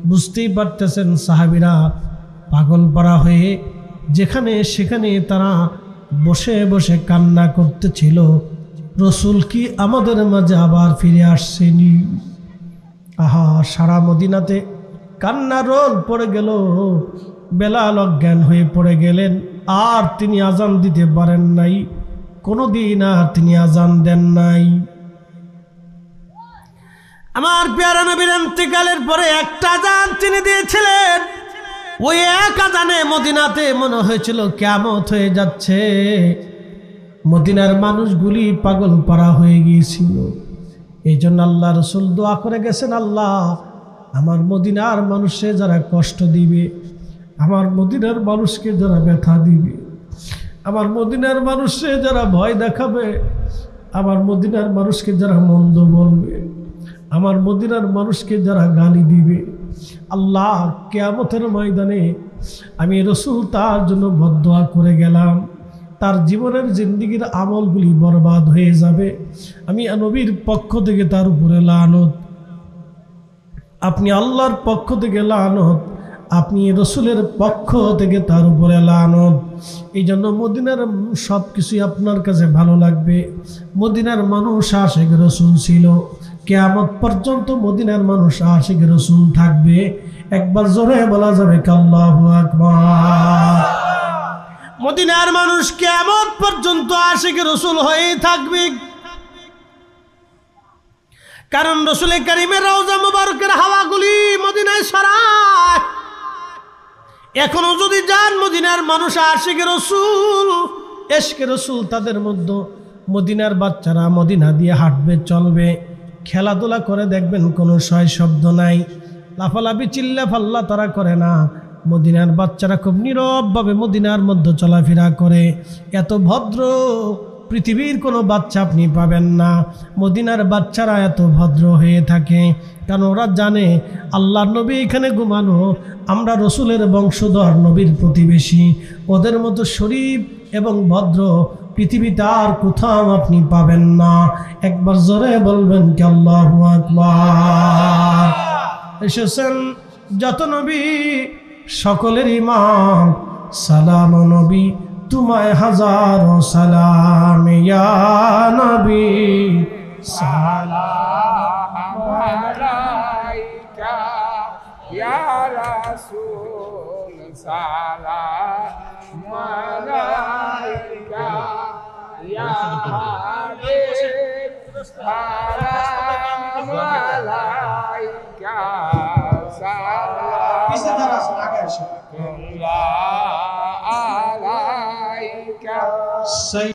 [SPEAKER 1] বুঝতেই পারতেছেন। সাহাবীরা পাগল পারা হয়ে যেখানে সেখানে তারা বসে বসে কান্না করতেছিল, রসুল কি আমাদের মাঝে আবার ফিরে আসছেনি? আহা, সারা মদিনাতে কান্নার রোল পড়ে গেল। বেলাল অজ্ঞান হয়ে পড়ে গেলেন, আর তিনি আজান দিতে পারেন নাই, কোনোদিন আর তিনি আজান দেন নাই। আমার পেয়ারা নবীর ইন্তেকালের পরে একটা আজান তিনি দিয়েছিলেন। ওই এক আজানে মদিনাতে মনে হয়েছিল কিয়ামত হয়ে যাচ্ছে। মদিনার মানুষগুলি পাগল পারা হয়ে গিয়েছিল। এই জন্য আল্লাহ রসুল দোয়া করে গেছেন, আল্লাহ আমার মদিনার মানুষে যারা কষ্ট দিবে, আমার মদিনার মানুষকে যারা ব্যথা দিবে, আমার মদিনার মানুষে যারা ভয় দেখাবে, আমার মদিনার মানুষকে যারা মন্দ বলবে, আমার মদিনার মানুষকে যারা গালি দিবে, আল্লাহ কিয়ামতের ময়দানে আমি রসুল তার জন্য বদদোয়া করে গেলাম, তার জীবনের জিন্দেগির আমলগুলি বরবাদ হয়ে যাবে। আমি নবীর পক্ষ থেকে তার উপরে লানত, আপনি আল্লাহর পক্ষ থেকে লানত, আপনি রসুলের পক্ষ থেকে তার উপরে লানত। এই জন্য মদিনার সব কিছুই আপনার কাছে ভালো লাগবে। মদিনার মানুষ আশিক রসুল ছিল, কিয়ামত পর্যন্ত মদিনার মানুষ আশিক রসুল থাকবে। একবার জোরে বলা যাবে আল্লাহু আকবার। মদিনার মানুষ কিয়ামত পর্যন্ত আশিকে রাসূল হয়েই থাকবে। কারণ রাসূল কারীমের রওজা মুবারকের হাওয়াগুলি মদিনায় ছড়ায়। এখনো যদি যান মদিনার মানুষ আশিকে রাসূল, ইশকে রাসূল তাদের মধ্যে, মদিনার বাচ্চারা মদিনা দিয়ে হাঁটবে, চলবে, খেলাধুলা করে, দেখবেন কোনো শয় শব্দ নাই, লাফালাফি চিল্লা ফাল্লা তারা করে না। মদিনার বাচ্চারা খুব নীরবভাবে মদিনার মধ্যে চলাফেরা করে। এত ভদ্র পৃথিবীর কোনো বাচ্চা আপনি পাবেন না। মদিনার বাচ্চারা এত ভদ্র হয়ে থাকে কারণ ওরা জানে আল্লাহর নবী এখানে ঘুমানো, আমরা রসুলের বংশধর, নবীর প্রতিবেশী। ওদের মতো শরীফ এবং ভদ্র পৃথিবীতে আর কোথাও আপনি পাবেন না। একবার জোরে বলবেন কি আল্লাহু আকবার। এসেছেন যত নবী সকলের ইমাম, সালাম নবী তোমায় হাজারো সালাম, ইয়া নবী সালাম আলাইকা, ইয়া রাসূল সালাম আলাইকা, ইয়া হাবিব সালাম আলাইকা, সালাম আলাইকা।